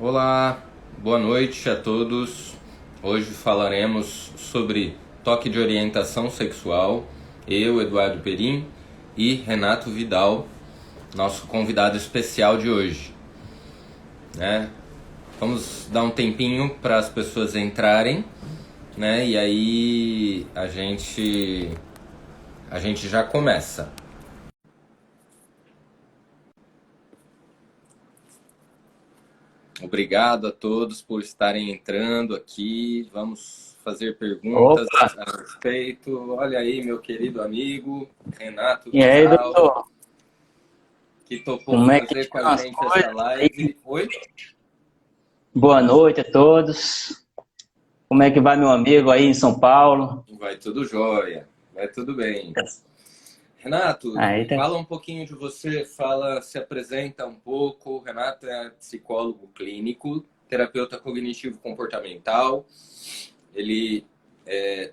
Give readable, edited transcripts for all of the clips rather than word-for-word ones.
Olá, boa noite a todos. Hoje falaremos sobre toque de orientação sexual. Eu, Eduardo Perim, e Renato Vidal, nosso convidado especial de hoje, né? Vamos dar um tempinho para as pessoas entrarem, né? E aí a gente já começa. Obrigado a todos por estarem entrando aqui. Vamos fazer perguntas Opa, a respeito. Olha aí, meu querido amigo Renato e aí, Vidal, doutor? que topou Como é que fazer com estão a as gente essa coisas aí? live. Oi? Boa noite a todos. Como é que vai meu amigo aí em São Paulo? Vai tudo jóia, vai tudo bem. Renato, Aí tá. fala um pouquinho de você, se apresenta um pouco. Renato é psicólogo clínico, terapeuta cognitivo comportamental. Ele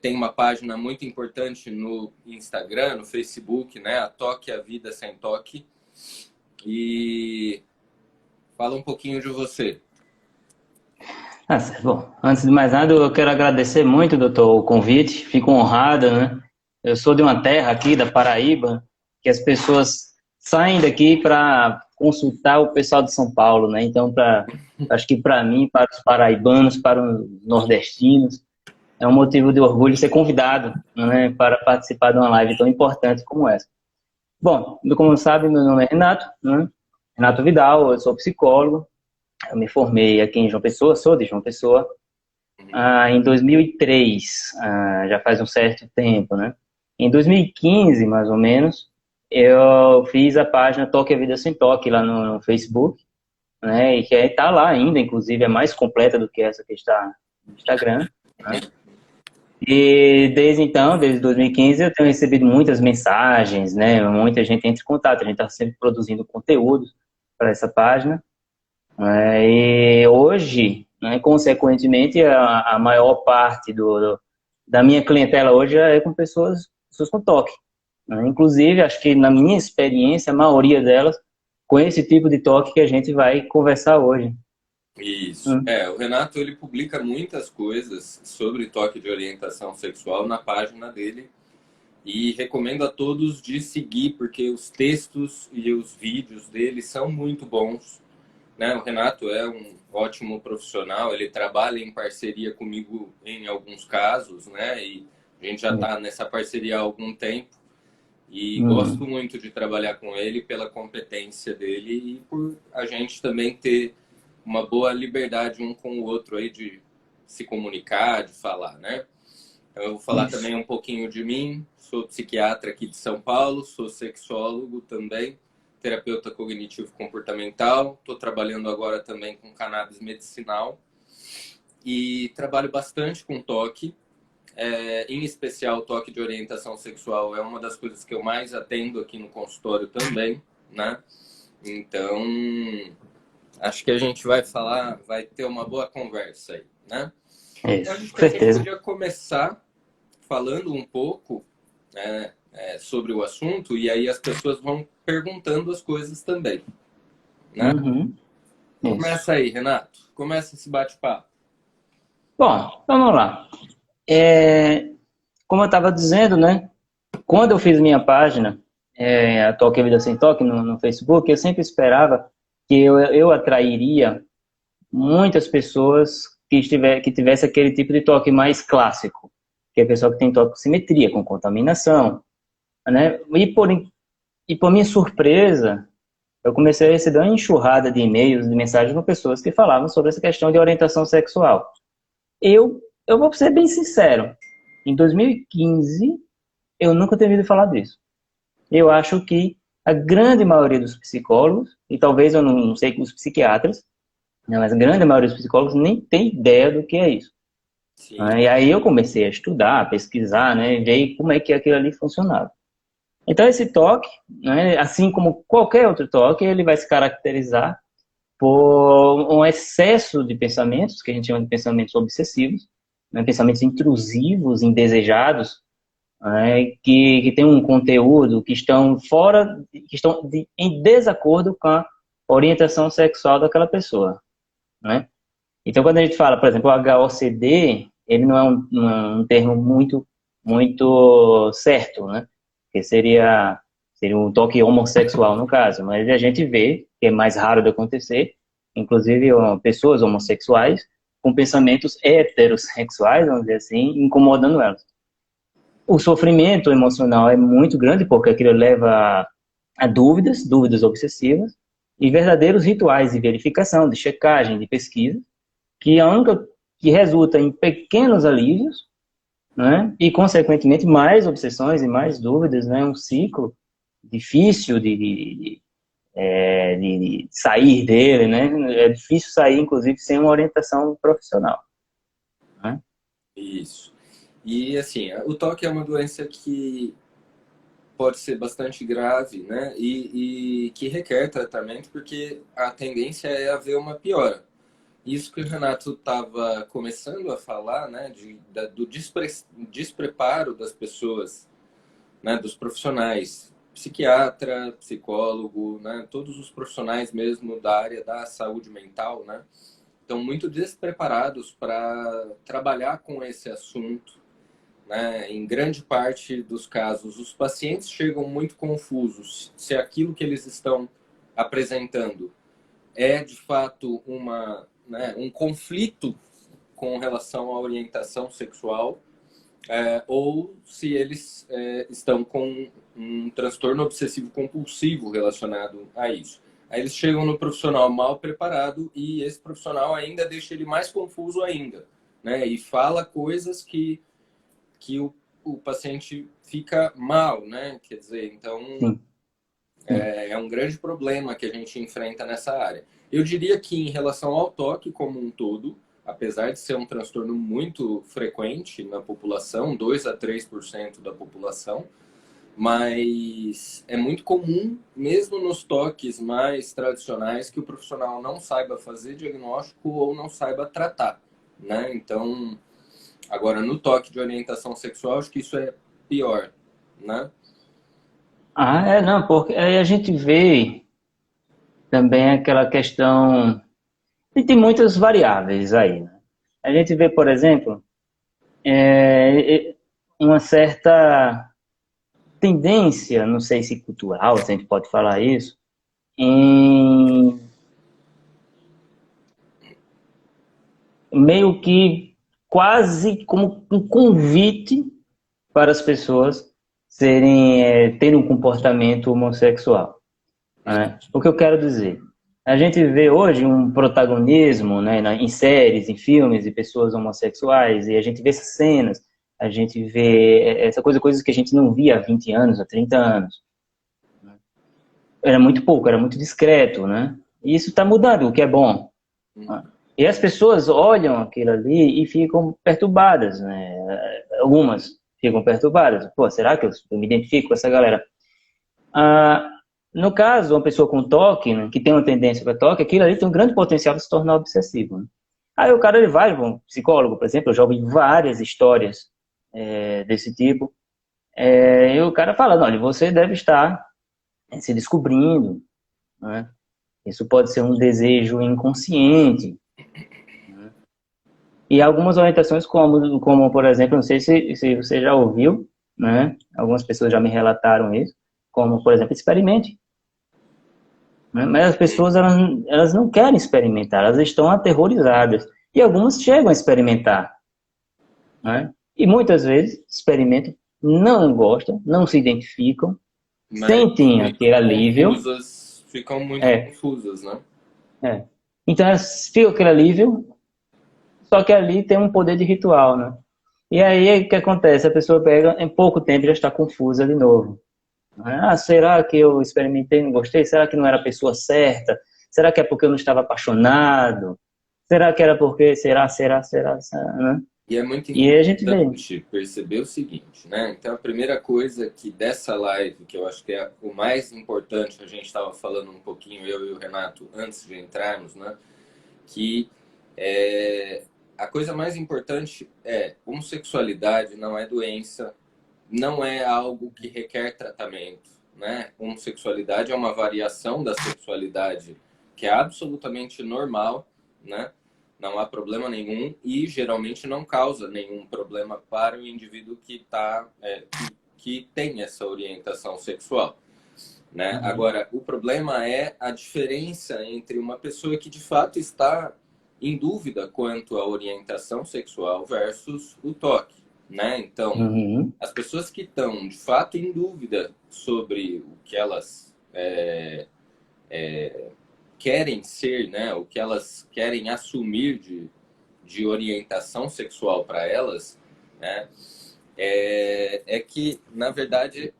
tem uma página muito importante no Instagram, no Facebook, né? A Toque a Vida Sem Toque. E fala um pouquinho de você. Bom, antes de mais nada, eu quero agradecer muito, doutor, o convite. Fico honrado, né? Eu sou de uma terra aqui da Paraíba, que as pessoas saem daqui para consultar o pessoal de São Paulo, né? Então, acho que para mim, para os paraibanos, para os nordestinos, é um motivo de orgulho ser convidado, né, para participar de uma live tão importante como essa. Bom, como sabe, meu nome é Renato, né? Renato Vidal, eu sou psicólogo, eu me formei aqui em João Pessoa, sou de João Pessoa, em 2003, já faz um certo tempo, né? Em 2015, mais ou menos, eu fiz a página Toque a Vida Sem Toque lá no Facebook, né? E que está lá ainda, inclusive é mais completa do que essa que está no Instagram, né? E desde então, desde 2015, eu tenho recebido muitas mensagens, né? Muita gente entra em contato, a gente está sempre produzindo conteúdo para essa página. E hoje, né, consequentemente, a maior parte da minha clientela hoje é com pessoas com toque, né? Inclusive, acho que na minha experiência, a maioria delas com esse tipo de toque que a gente vai conversar hoje. Isso. Hum. O Renato ele publica muitas coisas sobre toque de orientação sexual na página dele e recomendo a todos de seguir porque os textos e os vídeos dele são muito bons, né? O Renato é um ótimo profissional, ele trabalha em parceria comigo em alguns casos, né? E a gente já está nessa parceria há algum tempo e gosto Hum. muito de trabalhar com ele pela competência dele e por a gente também ter uma boa liberdade um com o outro aí de se comunicar, de falar, né? Eu vou falar Isso. também um pouquinho de mim. Sou psiquiatra aqui de São Paulo, sou sexólogo também, terapeuta cognitivo comportamental. Estou trabalhando agora também com cannabis medicinal e trabalho bastante com toque. Em especial, toque de orientação sexual é uma das coisas que eu mais atendo aqui no consultório também, né? Então, acho que a gente vai ter uma boa conversa aí, né? Então, Isso, acho com que a gente certeza. podia começar falando um pouco, né, sobre o assunto e aí as pessoas vão perguntando as coisas também, né? Uhum. Isso. Começa aí, Renato. Começa esse bate-papo. Bom, vamos lá. Como eu estava dizendo, né? Quando eu fiz minha página, a Toque a Vida Sem Toque, no Facebook, eu sempre esperava que eu atrairia muitas pessoas que tivesse aquele tipo de toque mais clássico, que é a pessoa que tem toque com simetria, com contaminação, né? E por minha surpresa, eu comecei a receber uma enxurrada de e-mails, de mensagens com pessoas que falavam sobre essa questão de orientação sexual. Eu vou ser bem sincero, em 2015, eu nunca tinha ouvido falar disso. Eu acho que a grande maioria dos psicólogos, e talvez eu não sei que os psiquiatras, né, mas a grande maioria dos psicólogos nem tem ideia do que é isso. Sim. Né? E aí eu comecei a estudar, a pesquisar, né, ver como é que aquilo ali funcionava. Então esse toque, né, assim como qualquer outro toque, ele vai se caracterizar por um excesso de pensamentos, que a gente chama de pensamentos obsessivos, né, pensamentos intrusivos, indesejados, né, que tem um conteúdo que estão em desacordo com a orientação sexual daquela pessoa. né? Então, quando a gente fala, por exemplo, o HOCD, ele não é um termo muito certo, né? Que seria um toque homossexual no caso, mas a gente vê que é mais raro de acontecer, inclusive pessoas homossexuais com pensamentos heterossexuais, vamos dizer assim, incomodando elas. O sofrimento emocional é muito grande porque aquilo leva a dúvidas obsessivas e verdadeiros rituais de verificação, de checagem, de pesquisa, que a única que resulta em pequenos alívios, né? E consequentemente mais obsessões e mais dúvidas, né? Um ciclo difícil de sair dele, né? É difícil sair, inclusive, sem uma orientação profissional, né? Isso. E assim, o toque é uma doença que pode ser bastante grave, né? E que requer tratamento, porque a tendência é haver uma piora. Isso que o Renato estava começando a falar, né? Do despreparo das pessoas, né? Dos profissionais, psiquiatra, psicólogo, né? Todos os profissionais mesmo da área da saúde mental, né? Estão muito despreparados para trabalhar com esse assunto, né? Em grande parte dos casos, os pacientes chegam muito confusos se aquilo que eles estão apresentando é de fato um conflito com relação à orientação sexual, ou se eles estão com um transtorno obsessivo compulsivo relacionado a isso. Aí eles chegam no profissional mal preparado e esse profissional ainda deixa ele mais confuso ainda, né? E fala coisas que o paciente fica mal, né? Quer dizer, então Sim, sim. é um grande problema que a gente enfrenta nessa área. Eu diria que em relação ao toque como um todo, apesar de ser um transtorno muito frequente na população, 2 a 3% da população, mas é muito comum, mesmo nos toques mais tradicionais, que o profissional não saiba fazer diagnóstico ou não saiba tratar, né? Então, agora, no toque de orientação sexual, acho que isso é pior, né? Não, porque aí a gente vê também aquela questão, e tem muitas variáveis aí, né? A gente vê, por exemplo, uma certa tendência, não sei se cultural, se a gente pode falar isso, em meio que quase como um convite para as pessoas terem um comportamento homossexual, né? O que eu quero dizer? A gente vê hoje um protagonismo, né, em séries, em filmes, de pessoas homossexuais, e a gente vê essas cenas, a gente vê coisas que a gente não via há 20 anos, há 30 anos. Era muito pouco, era muito discreto, né? E isso está mudando, o que é bom. Né? E as pessoas olham aquilo ali e ficam perturbadas, né? Algumas ficam perturbadas. Pô, será que eu me identifico com essa galera? Ah, no caso, uma pessoa com toque, né, que tem uma tendência para toque, aquilo ali tem um grande potencial de se tornar obsessivo. Né? Aí o cara ele vai, um psicólogo, por exemplo, eu já ouvi várias histórias desse tipo, e o cara fala, olha, você deve estar se descobrindo, né? Isso pode ser um desejo inconsciente. Né? E algumas orientações como, por exemplo, não sei se você já ouviu, né? Algumas pessoas já me relataram isso, como, por exemplo, experimente. Né? Mas as pessoas, elas não querem experimentar, elas estão aterrorizadas. E algumas chegam a experimentar. Né? E muitas vezes experimentam, não gostam, não se identificam, Mas sentem aquele alívio. ficam muito É, confusas, né? é. Então elas ficam aquele alívio, só que ali tem um poder de ritual, né? E aí o que acontece? A pessoa pega, em pouco tempo já está confusa de novo. Será que eu experimentei e não gostei? Será que não era a pessoa certa? Será que é porque eu não estava apaixonado? Será que era porque... Será, né? E é muito E aí a gente vê. importante perceber o seguinte, né? Então, a primeira coisa que dessa live, que eu acho que é o mais importante, a gente estava falando um pouquinho, eu e o Renato, antes de entrarmos, né? Que a coisa mais importante é homossexualidade não é doença, não é algo que requer tratamento, né? Homossexualidade é uma variação da sexualidade que é absolutamente normal, né? Não há problema nenhum e geralmente não causa nenhum problema para o indivíduo que tem essa orientação sexual, né? Agora, o problema é a diferença entre uma pessoa que de fato está em dúvida quanto à orientação sexual versus o toque, né? Então, as pessoas que estão de fato em dúvida sobre o que elas querem ser, né? O que elas querem assumir de orientação sexual para elas, né? Que, na verdade,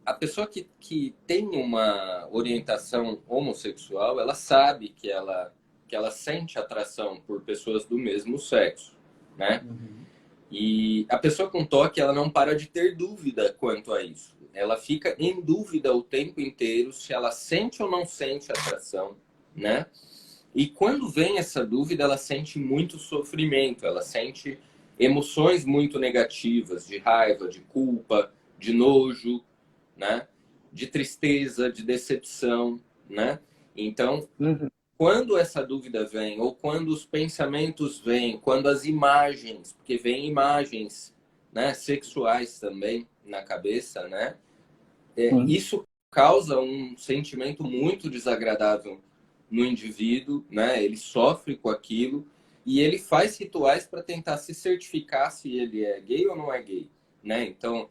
a pessoa que tem uma orientação homossexual, ela sabe que ela sente atração por pessoas do mesmo sexo, né? E a pessoa com toque, ela não para de ter dúvida quanto a isso. Ela fica em dúvida o tempo inteiro se ela sente ou não sente atração, né? E quando vem essa dúvida, ela sente muito sofrimento, ela sente emoções muito negativas, de raiva, de culpa, de nojo, né? De tristeza, de decepção, né? Então, quando essa dúvida vem, ou quando os pensamentos vêm, quando as imagens, porque vem imagens, né, sexuais também na cabeça, né? Isso causa um sentimento muito desagradável no indivíduo, né? Ele sofre com aquilo e ele faz rituais para tentar se certificar se ele é gay ou não é gay, né? Então,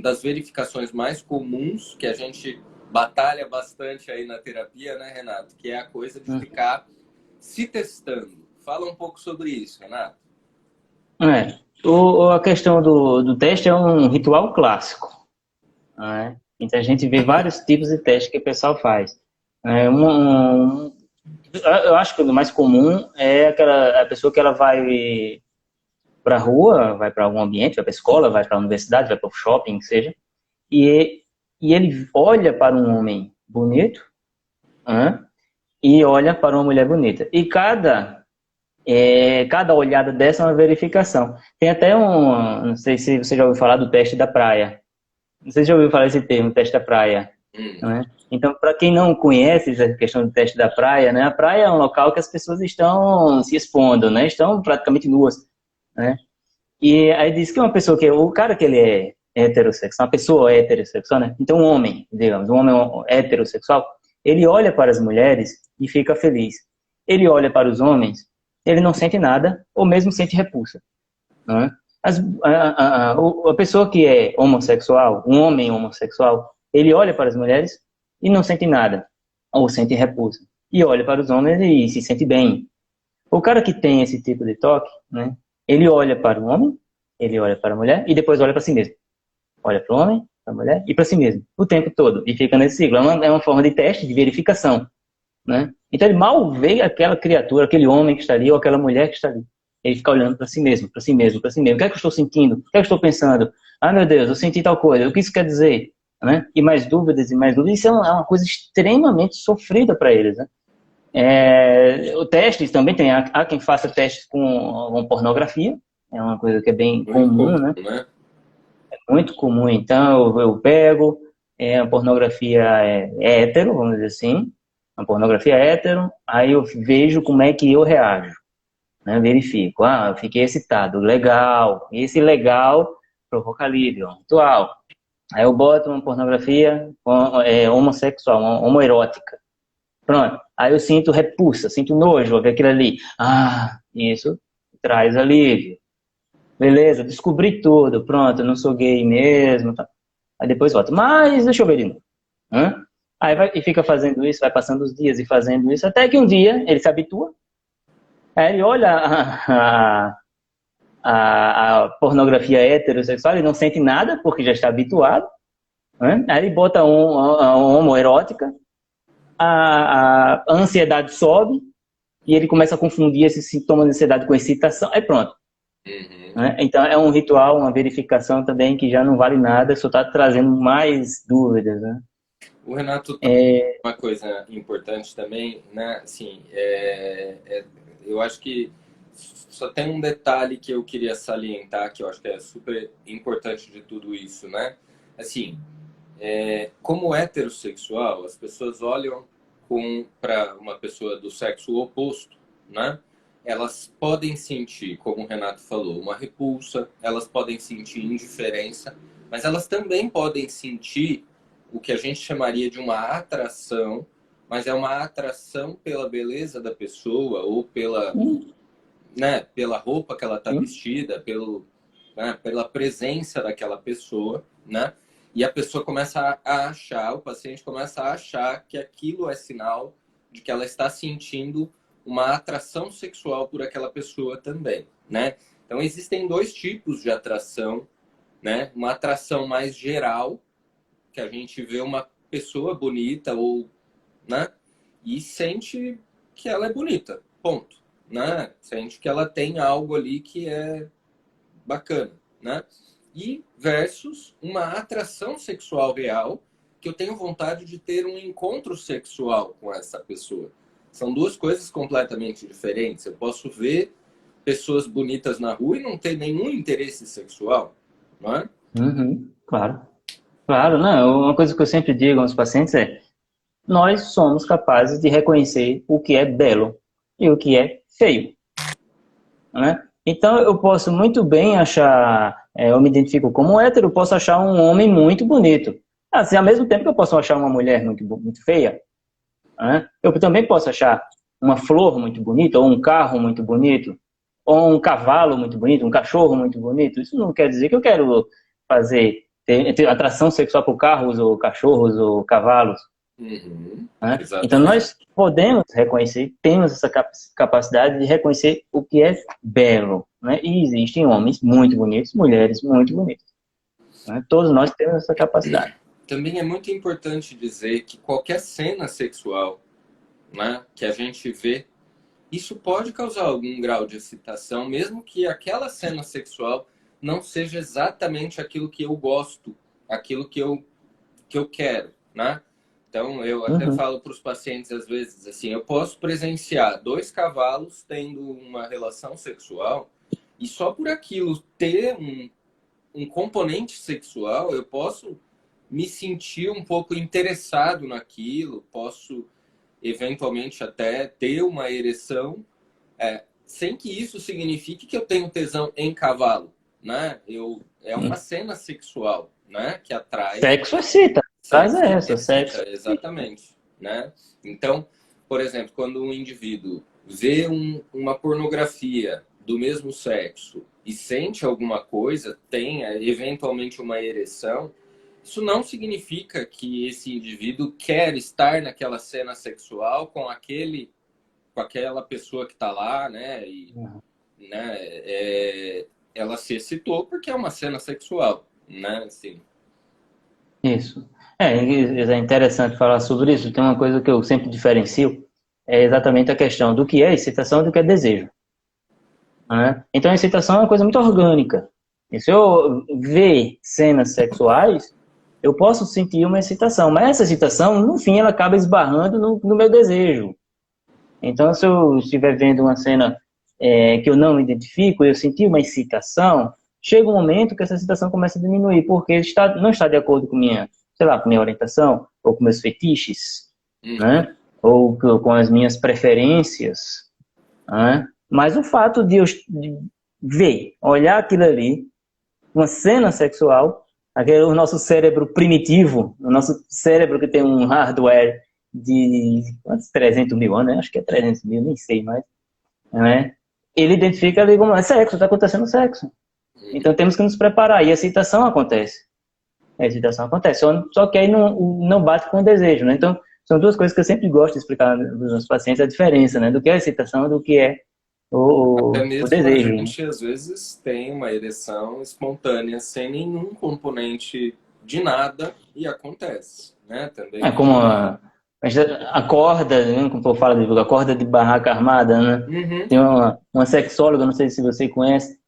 das verificações mais comuns que a gente batalha bastante aí na terapia, né, Renato? Que é a coisa de ficar se testando. Fala um pouco sobre isso, Renato. A questão do teste é um ritual clássico, né? Então a gente vê vários tipos de testes que o pessoal faz. Eu acho que o mais comum é a pessoa que ela vai para a rua, vai para algum ambiente, vai para a escola, vai para a universidade, vai para o shopping, que seja, e ele olha para um homem bonito, né? E olha para uma mulher bonita. E cada olhada dessa é uma verificação. Tem até não sei se você já ouviu falar do teste da praia. Não sei se já ouviu falar esse termo, teste da praia. Né? Então, para quem não conhece essa questão do teste da praia, né? A praia é um local que as pessoas estão se expondo, né? Estão praticamente nuas, né? E aí diz que uma pessoa o cara que ele é heterossexual, uma pessoa heterossexual, né? Então um homem, digamos, um homem heterossexual, ele olha para as mulheres e fica feliz. Ele olha para os homens, ele não sente nada, ou mesmo sente repulsa. Né? A pessoa que é homossexual, um homem homossexual, ele olha para as mulheres e não sente nada, ou sente repulsa. E olha para os homens e se sente bem. O cara que tem esse tipo de toque, né? Ele olha para o homem, ele olha para a mulher e depois olha para si mesmo. Olha para o homem, para a mulher e para si mesmo, o tempo todo. E fica nesse ciclo. É uma forma de teste, de verificação. Né? Então ele mal vê aquela criatura, aquele homem que está ali ou aquela mulher que está ali. Ele fica olhando para si mesmo, para si mesmo, para si mesmo. O que é que eu estou sentindo? O que é que eu estou pensando? Ah, meu Deus, eu senti tal coisa. O que isso quer dizer? Né? E mais dúvidas e mais dúvidas. Isso é uma coisa extremamente sofrida para eles. Né? O teste também tem. Há quem faça testes com pornografia. É uma coisa que é bem comum, né? É muito comum. Então eu pego a pornografia hétero, vamos dizer assim. A pornografia hétero, aí eu vejo como é que eu reajo, né? Verifico, eu fiquei excitado, legal, e esse legal provoca alívio, ritual. Aí eu boto uma pornografia homossexual, homoerótica, pronto, aí eu sinto repulsa, sinto nojo ao ver aquilo ali, isso traz alívio, beleza, descobri tudo, pronto, eu não sou gay mesmo, tá. Aí depois volto, mas deixa eu ver de novo, Aí e fica fazendo isso, vai passando os dias e fazendo isso, até que um dia ele se habitua, aí ele olha a pornografia heterossexual, ele não sente nada, porque já está habituado, né? Aí ele bota uma homoerótica, a ansiedade sobe, e ele começa a confundir esses sintomas de ansiedade com excitação, aí pronto. Né? Então é um ritual, uma verificação também que já não vale nada, só está trazendo mais dúvidas, né? O Renato, uma coisa importante também, né? Assim, eu acho que só tem um detalhe que eu queria salientar, que eu acho que é super importante de tudo isso, né? Assim, Como heterossexual, as pessoas olham para uma pessoa do sexo oposto, né? Elas podem sentir, como o Renato falou, uma repulsa, elas podem sentir indiferença, mas elas também podem sentir o que a gente chamaria de uma atração, mas é uma atração pela beleza da pessoa ou pela roupa que ela está vestida, pela presença daquela pessoa, né? E a pessoa começa a achar, o paciente começa a achar que aquilo é sinal de que ela está sentindo uma atração sexual por aquela pessoa também, né? Então existem dois tipos de atração, né? Uma atração mais geral, que a gente vê uma pessoa bonita ou, né? E sente que ela é bonita, ponto, né? Sente que ela tem algo ali que é bacana, né? E versus uma atração sexual real, que eu tenho vontade de ter um encontro sexual com essa pessoa. São duas coisas completamente diferentes. Eu posso ver pessoas bonitas na rua e não ter nenhum interesse sexual, não é? Claro. Claro, não. Uma coisa que eu sempre digo aos pacientes é: nós somos capazes de reconhecer o que é belo e o que é feio, né? Então, eu posso muito bem achar, eu me identifico como hétero, eu posso achar um homem muito bonito. Assim, ao mesmo tempo que eu posso achar uma mulher muito feia, né? Eu também posso achar uma flor muito bonita, ou um carro muito bonito, ou um cavalo muito bonito, um cachorro muito bonito. Isso não quer dizer que eu quero ter atração sexual por carros, ou cachorros, ou cavalos. Né? Então, nós podemos reconhecer, temos essa capacidade de reconhecer o que é belo. Né? E existem homens muito bonitos, mulheres muito bonitas. Né? Todos nós temos essa capacidade. Também é muito importante dizer que qualquer cena sexual, né, que a gente vê, isso pode causar algum grau de excitação, mesmo que aquela cena sexual não seja exatamente aquilo que eu gosto, aquilo que eu quero, né? Então, eu até falo para os pacientes, às vezes, assim, eu posso presenciar dois cavalos tendo uma relação sexual e só por aquilo ter um componente sexual, eu posso me sentir um pouco interessado naquilo, posso eventualmente até ter uma ereção, sem que isso signifique que eu tenho tesão em cavalo, né? É uma cena sexual, né? Que atrai. Sexo excita. Traz essa, sexo. Exatamente, né? Então, por exemplo, quando um indivíduo vê uma pornografia do mesmo sexo e sente alguma coisa, tem eventualmente uma ereção, isso não significa que esse indivíduo quer estar naquela cena sexual com aquela pessoa que está lá, né? E, né? Ela se excitou porque é uma cena sexual, né? Assim. Isso. É interessante falar sobre isso. Tem uma coisa que eu sempre diferencio, é exatamente a questão do que é excitação e do que é desejo. Né? Então, a excitação é uma coisa muito orgânica. E se eu ver cenas sexuais, eu posso sentir uma excitação, mas essa excitação, no fim, ela acaba esbarrando no meu desejo. Então, se eu estiver vendo uma cena que eu não identifico, eu senti uma excitação, chega um momento que essa excitação começa a diminuir, porque não está de acordo com minha orientação, ou com meus fetiches, né? Ou com as minhas preferências, né? Mas o fato de eu ver, olhar aquilo ali, uma cena sexual, o nosso cérebro primitivo, o nosso cérebro que tem um hardware de 300 mil anos, né? Acho que é 300 mil, nem sei mais, né? Ele identifica ali como sexo, está acontecendo sexo. Então temos que nos preparar, e a excitação acontece. A excitação acontece, só que aí não bate com o desejo, né? Então são duas coisas que eu sempre gosto de explicar para os meus pacientes, a diferença, né? Do que é a excitação e do que é Até mesmo o desejo. A gente, às vezes, tem uma ereção espontânea sem nenhum componente de nada e acontece, né? Também. Como a corda, né? Como eu falo, a corda de barraca armada, né? Tem uma sexóloga, não sei se você conhece,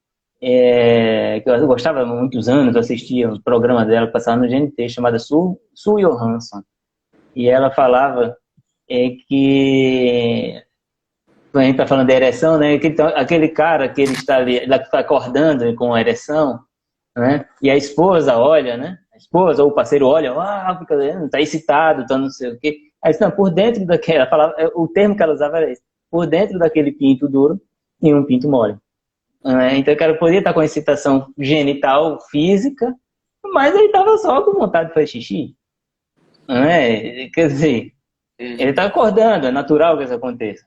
que eu gostava há muitos anos, eu assistia um programa dela que passava no GNT, chamada Sue Johansson. E ela falava que... a gente está falando de ereção, né? Aquele cara que ele está ali, ele está acordando com a ereção, né? E a esposa olha, né? a esposa ou o parceiro olha, tá excitado, tá não sei o quê. Aí, não, por dentro daquela, o termo que ela usava era esse, por dentro daquele pinto duro tinha um pinto mole. Então o cara podia estar com excitação genital, física, mas ele estava só com vontade de fazer xixi. Quer dizer, ele está acordando, é natural que isso aconteça.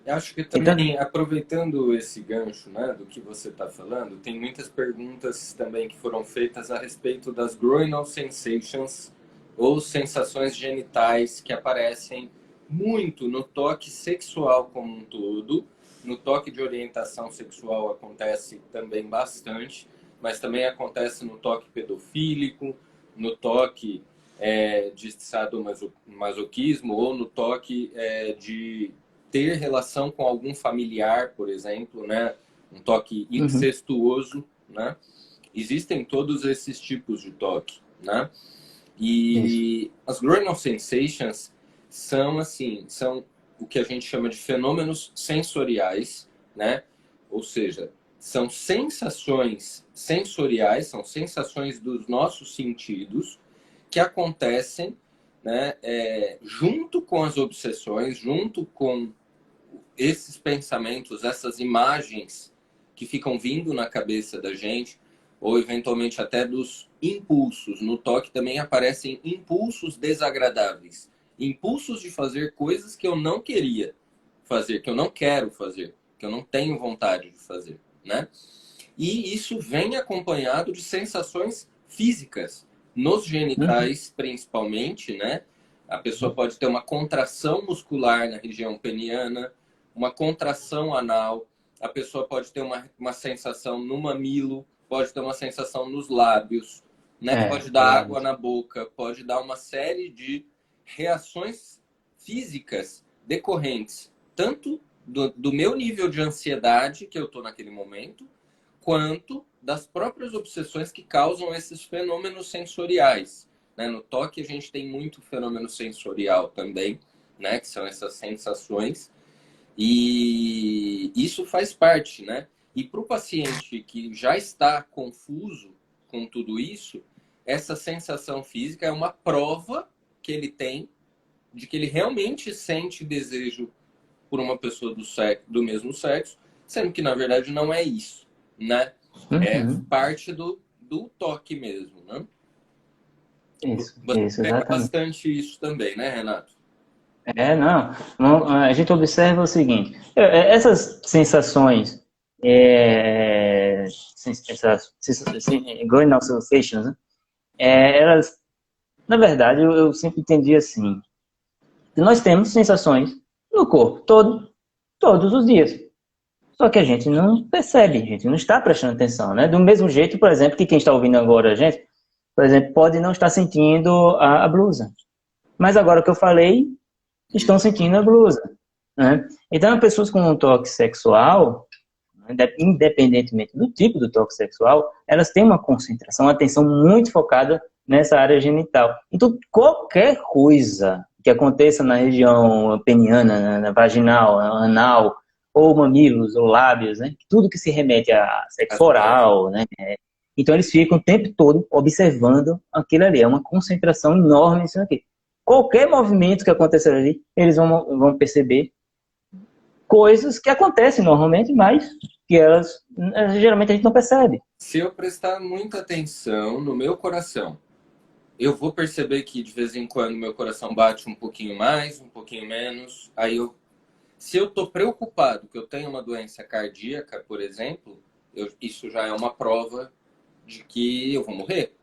Eu acho que também, aproveitando esse gancho, né, do que você está falando, tem muitas perguntas também que foram feitas a respeito das groinal sensations, ou sensações genitais que aparecem muito no toque sexual como um todo. No toque de orientação sexual acontece também bastante, mas também acontece no toque pedofílico, no toque de sadomasoquismo ou no toque de ter relação com algum familiar, por exemplo, né? Um toque incestuoso, né? Existem todos esses tipos de toque, né? E as groinal sensations são assim, são o que a gente chama de fenômenos sensoriais, né? Ou seja, são sensações sensoriais, são sensações dos nossos sentidos que acontecem, né, junto com as obsessões, junto com esses pensamentos, essas imagens que ficam vindo na cabeça da gente, ou eventualmente até dos impulsos. No toque também aparecem impulsos desagradáveis. Impulsos de fazer coisas que eu não queria fazer, que eu não quero fazer, que eu não tenho vontade de fazer, né? E isso vem acompanhado de sensações físicas, nos genitais principalmente, né? A pessoa pode ter uma contração muscular na região peniana, uma contração anal, a pessoa pode ter uma sensação no mamilo, pode ter uma sensação nos lábios, né? Pode dar água na boca, pode dar uma série de reações físicas decorrentes, tanto do meu nível de ansiedade que eu estou naquele momento, quanto das próprias obsessões que causam esses fenômenos sensoriais. Né? No toque a gente tem muito fenômeno sensorial também, né? Que são essas sensações, e isso faz parte, né? E para o paciente que já está confuso com tudo isso, essa sensação física é uma prova que ele tem de que ele realmente sente desejo por uma pessoa do mesmo sexo, sendo que na verdade não é isso, né? É parte do toque mesmo, né? Isso, Você pega exatamente. bastante isso também, né, Renato? Não, a gente observa o seguinte, essas sensações, essas groinal sensations, né? Elas, na verdade, eu sempre entendi assim, que nós temos sensações no corpo todos os dias. Só que a gente não percebe, a gente não está prestando atenção, né? Do mesmo jeito, por exemplo, que quem está ouvindo agora a gente, por exemplo, pode não estar sentindo a blusa. Mas agora que eu falei, estão sentindo a blusa, né? Então, pessoas com um toque sexual, independentemente do tipo do toque sexual, elas têm uma concentração, uma atenção muito focada nessa área genital. Então, qualquer coisa que aconteça na região peniana, na vaginal, anal, ou mamilos, ou lábios, né? Tudo que se remete a sexo oral, né? Então, eles ficam o tempo todo observando aquilo ali. É uma concentração enorme nisso aqui. Qualquer movimento que acontecer ali, eles vão perceber coisas que acontecem normalmente, mas que elas, geralmente, a gente não percebe. Se eu prestar muita atenção no meu coração, eu vou perceber que de vez em quando meu coração bate um pouquinho mais, um pouquinho menos. Aí se eu estou preocupado que eu tenho uma doença cardíaca, por exemplo, isso já é uma prova de que eu vou morrer,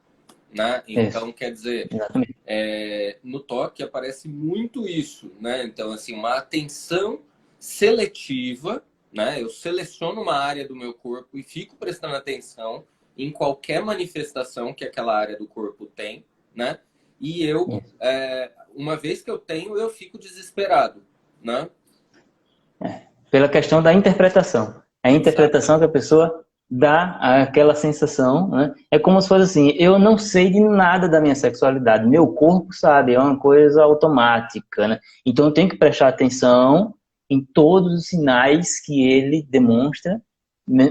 né? Então, quer dizer, no toque aparece muito isso, né? Então, assim, uma atenção seletiva, né? Eu seleciono uma área do meu corpo e fico prestando atenção em qualquer manifestação que aquela área do corpo tem, né? E uma vez que eu tenho, eu fico desesperado, né? Pela questão da interpretação. A interpretação que a pessoa dá àquela sensação, né? É como se fosse assim, eu não sei de nada da minha sexualidade, meu corpo sabe, é uma coisa automática, né? Então eu tenho que prestar atenção em todos os sinais que ele demonstra, né?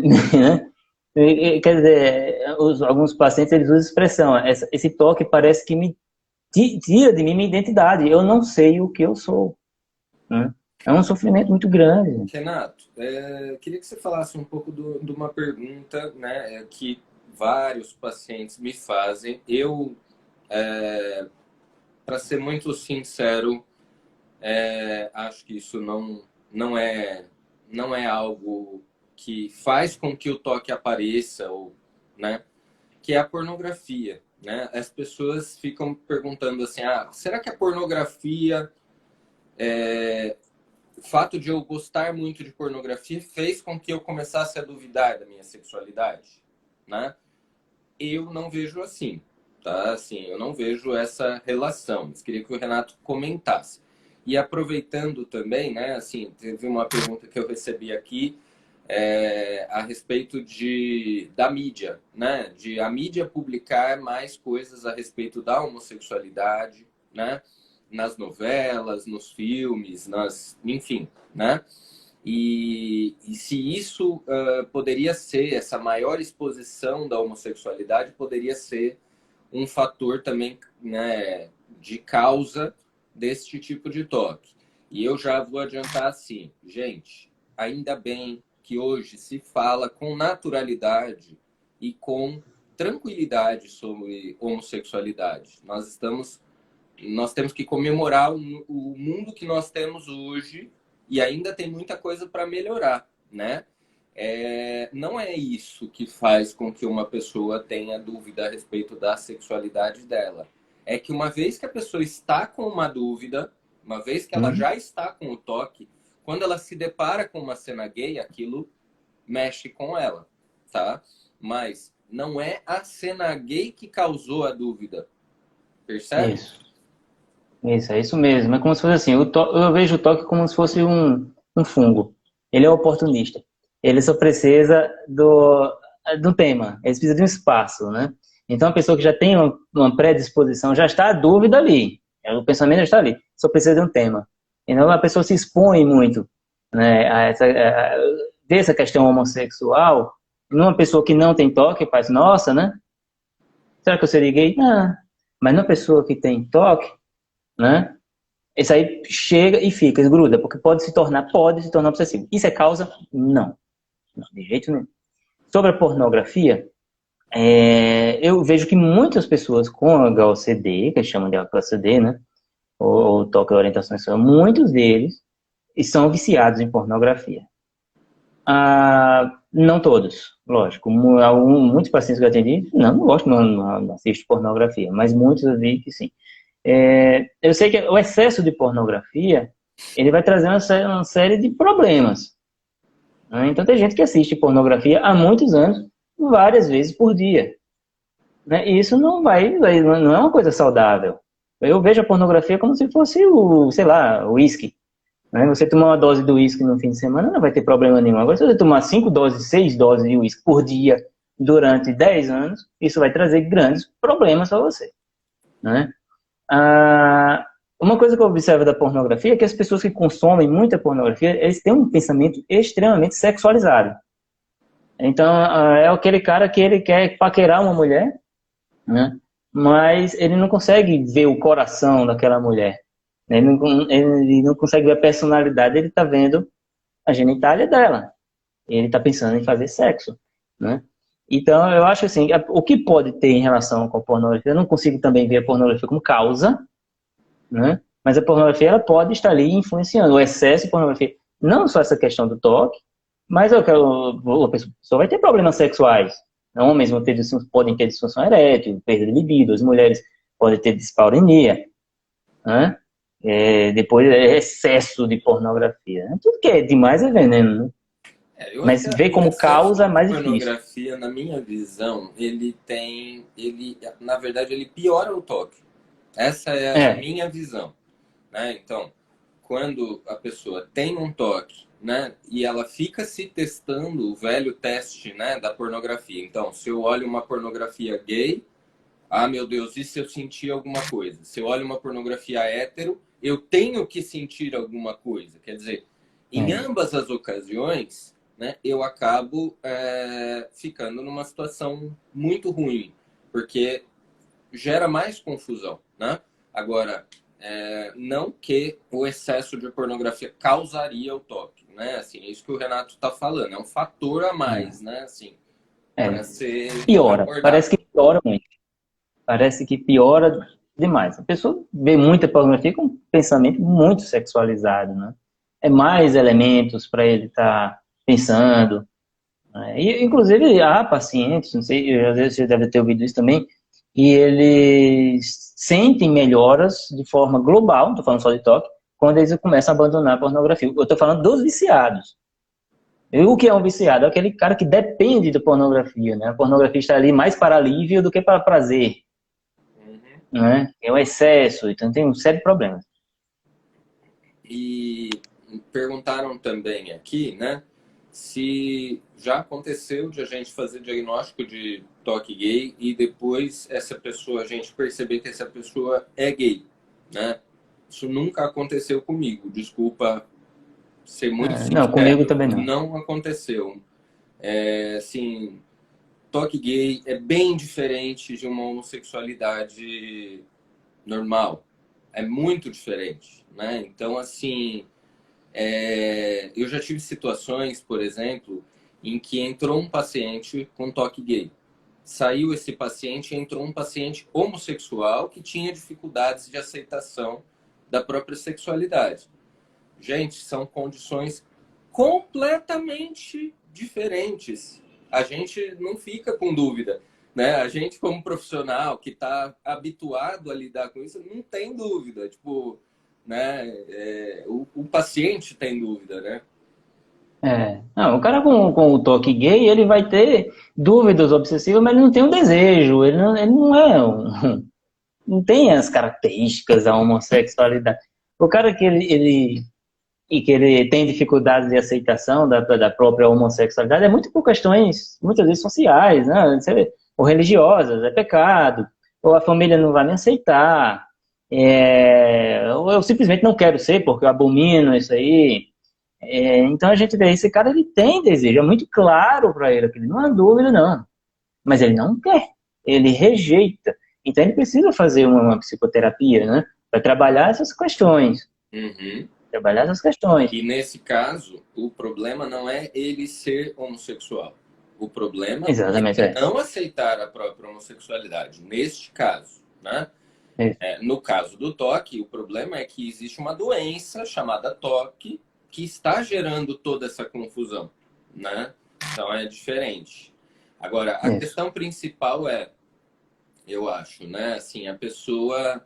Quer dizer, alguns pacientes eles usam a expressão, esse toque parece que me tira de mim minha identidade, eu não sei o que eu sou, né? É um sofrimento muito grande. Renato, queria que você falasse um pouco de uma pergunta, né, que vários pacientes me fazem. Eu, para ser muito sincero, acho que isso não é algo que faz com que o toque apareça, ou, né, que é a pornografia. Né? As pessoas ficam perguntando assim, será que a pornografia, o fato de eu gostar muito de pornografia fez com que eu começasse a duvidar da minha sexualidade? Né? Eu não vejo assim, tá? Assim, eu não vejo essa relação. Mas queria que o Renato comentasse. E aproveitando também, né? Assim, teve uma pergunta que eu recebi aqui a respeito da mídia, né? De a mídia publicar mais coisas a respeito da homossexualidade, né? Nas novelas, nos filmes, enfim, né? E se isso poderia ser, essa maior exposição da homossexualidade poderia ser um fator também, né, de causa deste tipo de toque. E eu já vou adiantar assim, gente, ainda bem que hoje se fala com naturalidade e com tranquilidade sobre homossexualidade. Nós temos que comemorar o mundo que nós temos hoje e ainda tem muita coisa para melhorar, né? Não é isso que faz com que uma pessoa tenha dúvida a respeito da sexualidade dela. É que uma vez que a pessoa está com uma dúvida, uma vez que ela já está com o toque, quando ela se depara com uma cena gay, aquilo mexe com ela, tá? Mas não é a cena gay que causou a dúvida, percebe? Isso, é isso mesmo. É como se fosse assim, eu vejo o toque como se fosse um fungo. Ele é oportunista. Ele só precisa do tema, ele precisa de um espaço, né? Então, a pessoa que já tem uma predisposição, já está a dúvida ali, o pensamento já está ali, só precisa de um tema. Então, a pessoa se expõe muito, né, ver essa questão homossexual, numa pessoa que não tem toque, faz, nossa, né? Será que eu seria gay? Não. Mas numa pessoa que tem toque, né? Isso aí chega e fica, esgruda, porque pode se tornar obsessivo. Isso é causa? Não, não, de jeito nenhum. Sobre a pornografia, eu vejo que muitas pessoas com HOCD, que chamam de HOCD, né? Ou toque orientação sexual, muitos deles são viciados em pornografia. Não todos, lógico. Muitos pacientes que eu atendi, não gosto, não assisto pornografia, mas muitos eu vi que sim. Eu sei que o excesso de pornografia, ele vai trazer uma série de problemas, né? Então tem gente que assiste pornografia há muitos anos, várias vezes por dia, né? E isso não é uma coisa saudável. Eu vejo a pornografia como se fosse sei lá, o uísque, né? Você tomar uma dose de uísque no fim de semana não vai ter problema nenhum. Agora, se você tomar 5 doses, 6 doses de uísque por dia durante 10 anos, isso vai trazer grandes problemas para você, né? Uma coisa que eu observo da pornografia é que as pessoas que consomem muita pornografia, eles têm um pensamento extremamente sexualizado. Então, é aquele cara que ele quer paquerar uma mulher, né? Mas ele não consegue ver o coração daquela mulher. Ele não consegue ver a personalidade, ele está vendo a genitália dela. Ele está pensando em fazer sexo, né? Então, eu acho assim, o que pode ter em relação com a pornografia, eu não consigo também ver a pornografia como causa, né? Mas a pornografia ela pode estar ali influenciando o excesso de pornografia. Não só essa questão do toque, mas a pessoa vai ter problemas sexuais. Homens podem ter disfunção erétil, perda de libido, as mulheres podem ter dispareunia, né? Depois, excesso de pornografia. Tudo que é demais é veneno, né? Mas ver O como excesso causa é de mais difícil. pornografia, na minha visão, na verdade, ele piora o toque. Essa é a É, minha visão, né? Então, quando a pessoa tem um toque, né, e ela fica se testando o velho teste, né, da pornografia. Então, se eu olho uma pornografia gay, meu Deus, e se eu sentir alguma coisa? Se eu olho uma pornografia hétero, eu tenho que sentir alguma coisa. Quer dizer, em é, ambas as ocasiões, né, eu acabo ficando numa situação muito ruim, porque gera mais confusão, né? Agora, não que o excesso de pornografia causaria o toque, né? Assim, é isso que o Renato está falando, é um fator a mais, né? Assim, para ser Piora, abordado. parece que piora muito. Parece que piora demais. A pessoa vê muita pornografia com um pensamento muito sexualizado, né? É mais elementos para ele estar pensando, né? E, inclusive, há pacientes, não sei, às vezes você deve ter ouvido isso também, que eles sentem melhoras de forma global, não estou falando só de toque, quando eles começam a abandonar a pornografia. Eu estou falando dos viciados. E o que é um viciado? É aquele cara que depende da pornografia, né? A pornografia está ali mais para alívio do que para prazer, né? É o excesso, então tem um sério de problemas. E perguntaram também aqui, né, se já aconteceu de a gente fazer diagnóstico de toque gay e depois essa pessoa, a gente perceber que essa pessoa é gay, né? Isso nunca aconteceu comigo, desculpa ser muito Não, comigo também sincero, não. não aconteceu. Assim, toque gay é bem diferente de uma homossexualidade normal. É muito diferente, né? Então, assim, eu já tive situações, por exemplo, em que entrou um paciente com toque gay. Saiu esse paciente e entrou um paciente homossexual que tinha dificuldades de aceitação da própria sexualidade. Gente, são condições completamente diferentes. A gente não fica com dúvida, né? A gente, como profissional que está habituado a lidar com isso, não tem dúvida. Tipo, né? O paciente tem dúvida, né? Não, o cara com o toque gay, ele vai ter dúvidas obsessivas, mas ele não tem um desejo, ele não é não tem as características da homossexualidade. O cara que ele tem dificuldades de aceitação da própria homossexualidade é muito por questões, muitas vezes sociais, né? Ou religiosas, é pecado, ou a família não vai me aceitar, ou eu simplesmente não quero ser porque eu abomino isso aí. Então a gente vê, esse cara ele tem desejo, é muito claro para ele, aquilo, não há dúvida não, mas ele não quer, ele rejeita. Então ele precisa fazer uma psicoterapia, né? Para trabalhar essas questões. Uhum. Trabalhar essas questões. E nesse caso, o problema não é ele ser homossexual. O problema Exatamente, é não aceitar a própria homossexualidade. Neste caso, né? No caso do toque, o problema é que existe uma doença chamada toque que está gerando toda essa confusão, né? Então é diferente. Agora, a questão principal eu acho, né? Assim, a pessoa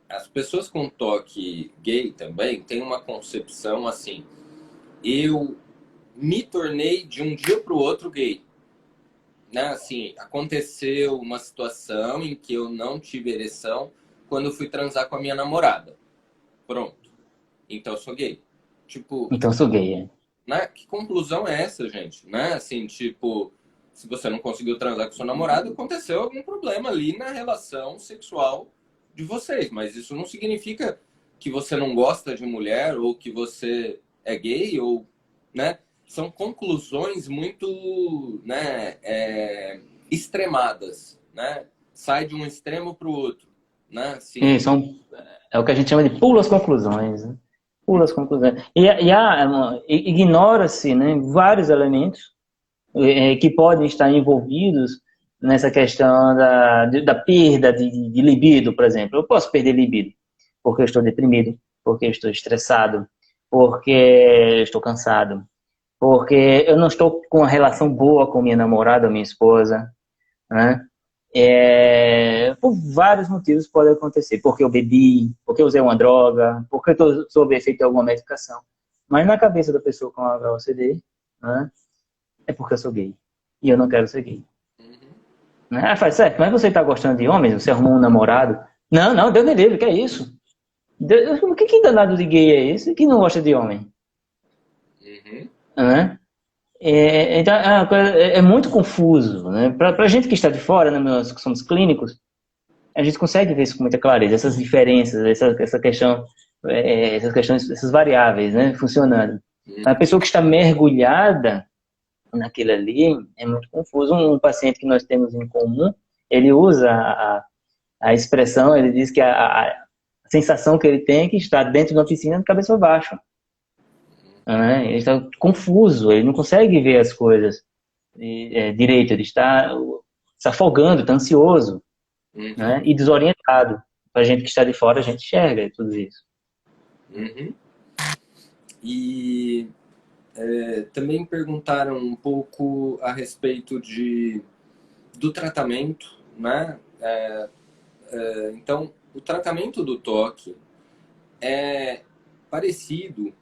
as pessoas com toque gay também têm uma concepção assim: eu me tornei de um dia para o outro gay, né? Assim, aconteceu uma situação em que eu não tive ereção quando eu fui transar com a minha namorada. Pronto. Então eu sou gay. Tipo, Então sou gay. né? Que conclusão é essa, gente? Né? Assim, tipo, se você não conseguiu transar com sua namorada, aconteceu algum problema ali na relação sexual de vocês. Mas isso não significa que você não gosta de mulher ou que você é gay ou, né? São conclusões muito, né, extremadas, né? Sai de um extremo para o outro, né? Assim, É o que a gente chama de pula as conclusões, né? Pula as conclusões. Ignora-se, né, vários elementos que podem estar envolvidos nessa questão da perda de libido, por exemplo. Eu posso perder libido porque eu estou deprimido, porque eu estou estressado, porque eu estou cansado, porque eu não estou com uma relação boa com minha namorada, minha esposa, né? Por vários motivos pode acontecer. Porque eu bebi, porque eu usei uma droga, porque eu estou sob efeito de alguma medicação. Mas na cabeça da pessoa com HOCD, né, é porque eu sou gay. E eu não quero ser gay. Né? Aí faz, certo, mas você está gostando de homens? Você arrumou um namorado? Não, não, Deus me livre, que é isso? O que danado de gay é esse que não gosta de homem? Né? Então, é muito confuso, né? Para a gente que está de fora, né, nós que somos clínicos, a gente consegue ver isso com muita clareza, essas diferenças, essa questão, essas questões, essas variáveis, né, funcionando. A pessoa que está mergulhada naquilo ali é muito confuso. Um paciente que nós temos em comum, ele usa a expressão, ele diz que a sensação que ele tem é que está dentro de uma piscina de cabeça para baixo. Ele está confuso, ele não consegue ver as coisas direito, ele está se afogando, está ansioso, né? E desorientado. Para a gente que está de fora, a gente enxerga tudo isso. E também perguntaram um pouco a respeito do tratamento, né? Então, o tratamento do toque é parecido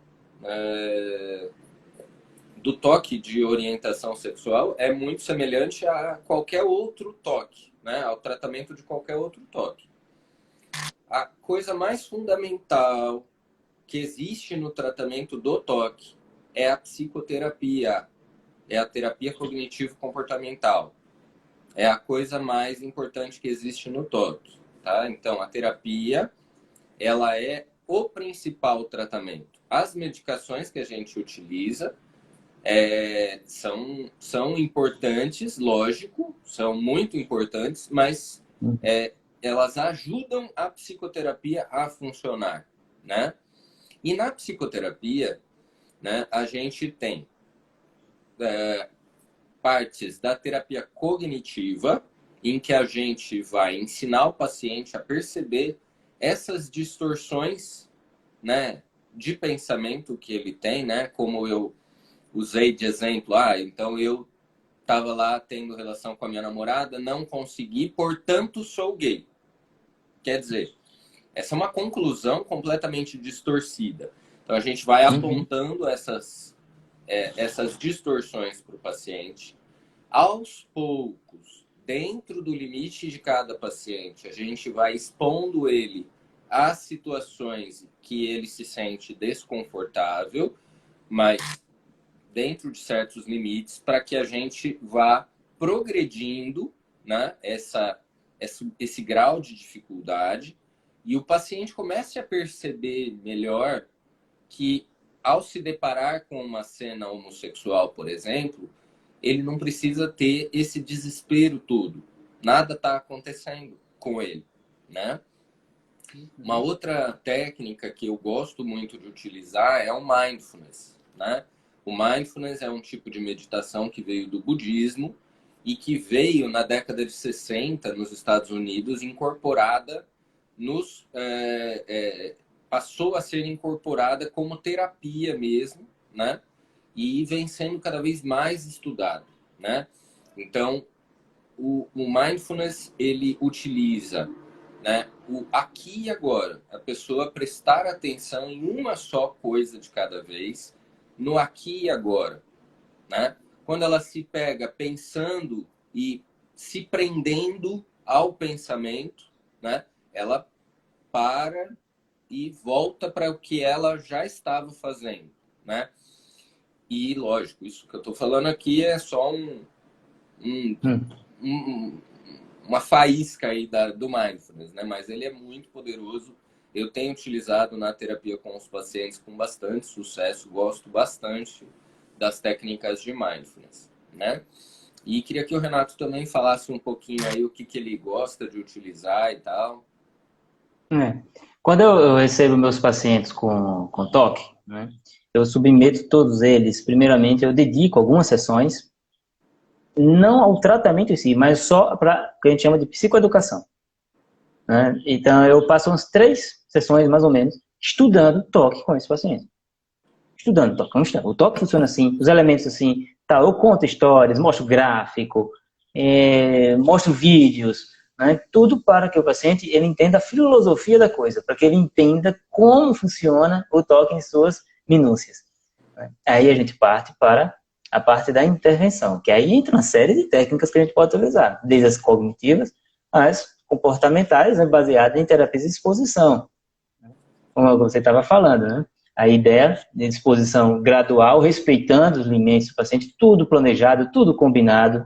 do toque de orientação sexual, é muito semelhante a qualquer outro toque, né? Ao tratamento de qualquer outro toque. A coisa mais fundamental que existe no tratamento do toque é a psicoterapia, é a terapia cognitivo-comportamental. É a coisa mais importante que existe no toque, tá? Então, a terapia, ela é o principal tratamento. As medicações que a gente utiliza são importantes, lógico, são muito importantes, mas elas ajudam a psicoterapia a funcionar, né? E na psicoterapia, né, a gente tem partes da terapia cognitiva, em que a gente vai ensinar o paciente a perceber essas distorções, né, de pensamento que ele tem, né? Como eu usei de exemplo, então eu estava lá tendo relação com a minha namorada, não consegui, portanto sou gay. Quer dizer, essa é uma conclusão completamente distorcida. Então a gente vai apontando essas distorções para o paciente. Aos poucos, dentro do limite de cada paciente, a gente vai expondo ele a situações que ele se sente desconfortável, mas dentro de certos limites, para que a gente vá progredindo, né, esse grau de dificuldade, e o paciente comece a perceber melhor que, ao se deparar com uma cena homossexual, por exemplo, ele não precisa ter esse desespero todo. Nada está acontecendo com ele, né? Uma outra técnica que eu gosto muito de utilizar é o mindfulness, né? O mindfulness é um tipo de meditação que veio do budismo e que veio na década de 60 nos Estados Unidos, incorporada passou a ser incorporada como terapia mesmo, né? E vem sendo cada vez mais estudado, né? Então, o mindfulness, ele utiliza, né, o aqui e agora, a pessoa prestar atenção em uma só coisa de cada vez, no aqui e agora, né? Quando ela se pega pensando e se prendendo ao pensamento, né, ela para e volta para o que ela já estava fazendo, né? E, lógico, isso que eu estou falando aqui é só uma faísca aí do mindfulness, né? Mas ele é muito poderoso. Eu tenho utilizado na terapia com os pacientes com bastante sucesso, gosto bastante das técnicas de mindfulness, né? E queria que o Renato também falasse um pouquinho aí o que ele gosta de utilizar e tal. Quando eu recebo meus pacientes com toque, né, eu submeto todos eles, primeiramente eu dedico algumas sessões, não ao tratamento em si, mas só para o que a gente chama de psicoeducação, né? Então eu passo umas 3 sessões, mais ou menos, estudando toque com esse paciente. Estudando toque. O toque funciona assim, os elementos assim, tá, eu conto histórias, mostro gráfico, mostro vídeos, né? Tudo para que o paciente ele entenda a filosofia da coisa, para que ele entenda como funciona o toque em suas minúcias, né? Aí a gente parte para a parte da intervenção, que aí entra uma série de técnicas que a gente pode utilizar, desde as cognitivas às comportamentais, né, baseadas em terapias de exposição, como você estava falando, né? A ideia de exposição gradual, respeitando os limites do paciente, tudo planejado, tudo combinado,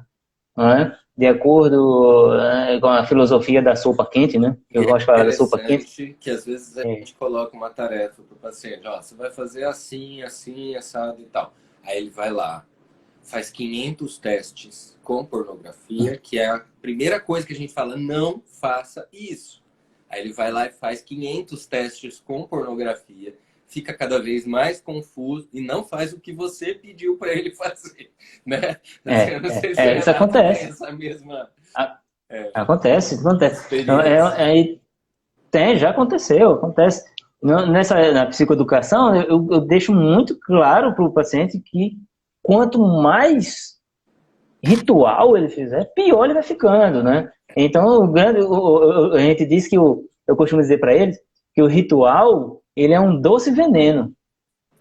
né? de acordo com a filosofia da sopa quente, né? Eu gosto de falar da sopa quente. Interessante que às vezes a gente coloca uma tarefa para o paciente, ó, você vai fazer assim, assim, assado e tal. Aí ele vai lá, faz 500 testes com pornografia, que é a primeira coisa que a gente fala, não faça isso. Aí ele vai lá e faz 500 testes com pornografia, fica cada vez mais confuso e não faz o que você pediu para ele fazer, né? Eu não sei se o Isso Renato tem acontece. essa mesma Acontece. Então, experiência. já acontece. Na psicoeducação, eu deixo muito claro para o paciente que quanto mais ritual ele fizer, pior ele vai ficando, né? Então, a gente diz que eu costumo dizer para eles que o ritual, ele é um doce veneno.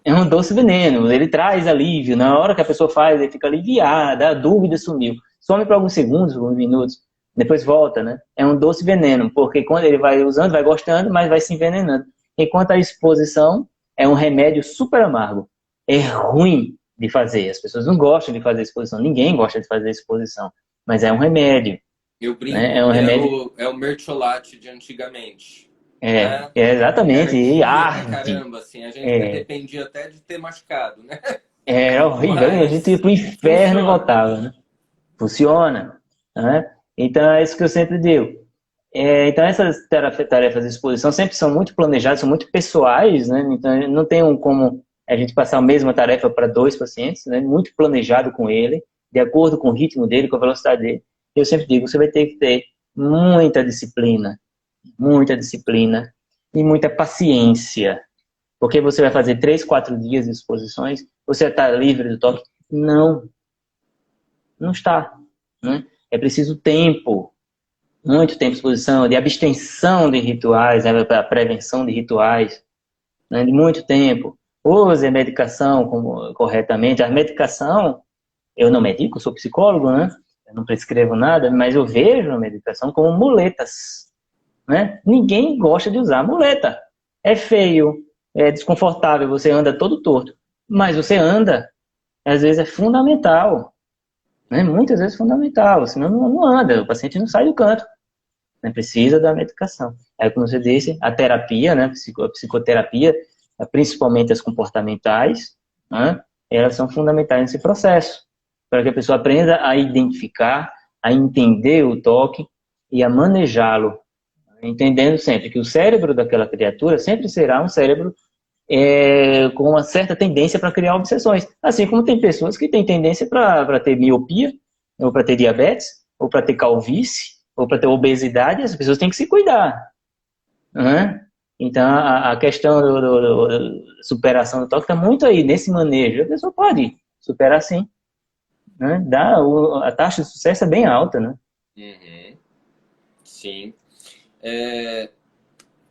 É um doce veneno, ele traz alívio. Na hora que a pessoa faz, ele fica aliviada, a dúvida sumiu. Some por alguns segundos, alguns minutos, depois volta, né? É um doce veneno, porque quando ele vai usando, vai gostando, mas vai se envenenando. Enquanto a exposição é um remédio super amargo. É ruim de fazer, as pessoas não gostam de fazer exposição, ninguém gosta de fazer exposição, mas é um remédio. Eu Né? brinco É um que remédio. é o mertiolate de antigamente. Né? Exatamente, e Ardia pra arde. caramba, assim. A gente se É, arrependia até de ter machucado, né? é horrível, a gente ia Mas pro inferno e funciona. voltava, né? Funciona, né? Então é isso que eu sempre digo. Então essas tarefas de exposição sempre são muito planejadas, são muito pessoais, né? Então não tem como a gente passar a mesma tarefa para dois pacientes, né? Muito planejado com ele, de acordo com o ritmo dele, com a velocidade dele. Eu sempre digo, você vai ter que ter muita disciplina e muita paciência, porque você vai fazer 3, 4 dias de exposições, você está livre do toque? Não está, né? É preciso tempo, muito tempo de exposição, de abstenção de rituais, né, para prevenção de rituais, né, de muito tempo. Use a medicação corretamente. A medicação, eu não medico, sou psicólogo, né? Eu não prescrevo nada, mas eu vejo a medicação como muletas, né? Ninguém gosta de usar muleta. É feio, é desconfortável, você anda todo torto, mas você anda, às vezes é fundamental, né? Muitas vezes é fundamental, senão não anda, o paciente não sai do canto, né? Precisa da medicação. Aí, como você disse, a terapia, né? A psicoterapia, principalmente as comportamentais, né? Elas são fundamentais nesse processo, para que a pessoa aprenda a identificar, a entender o toque e a manejá-lo, entendendo sempre que o cérebro daquela criatura sempre será um cérebro com uma certa tendência para criar obsessões. Assim como tem pessoas que têm tendência para ter miopia, ou para ter diabetes, ou para ter calvície, ou para ter obesidade, as pessoas têm que se cuidar. Né? Então, a questão da superação do toque está muito aí, nesse manejo. A pessoa pode superar sim. Né? A taxa de sucesso é bem alta. Né? Uhum. Sim.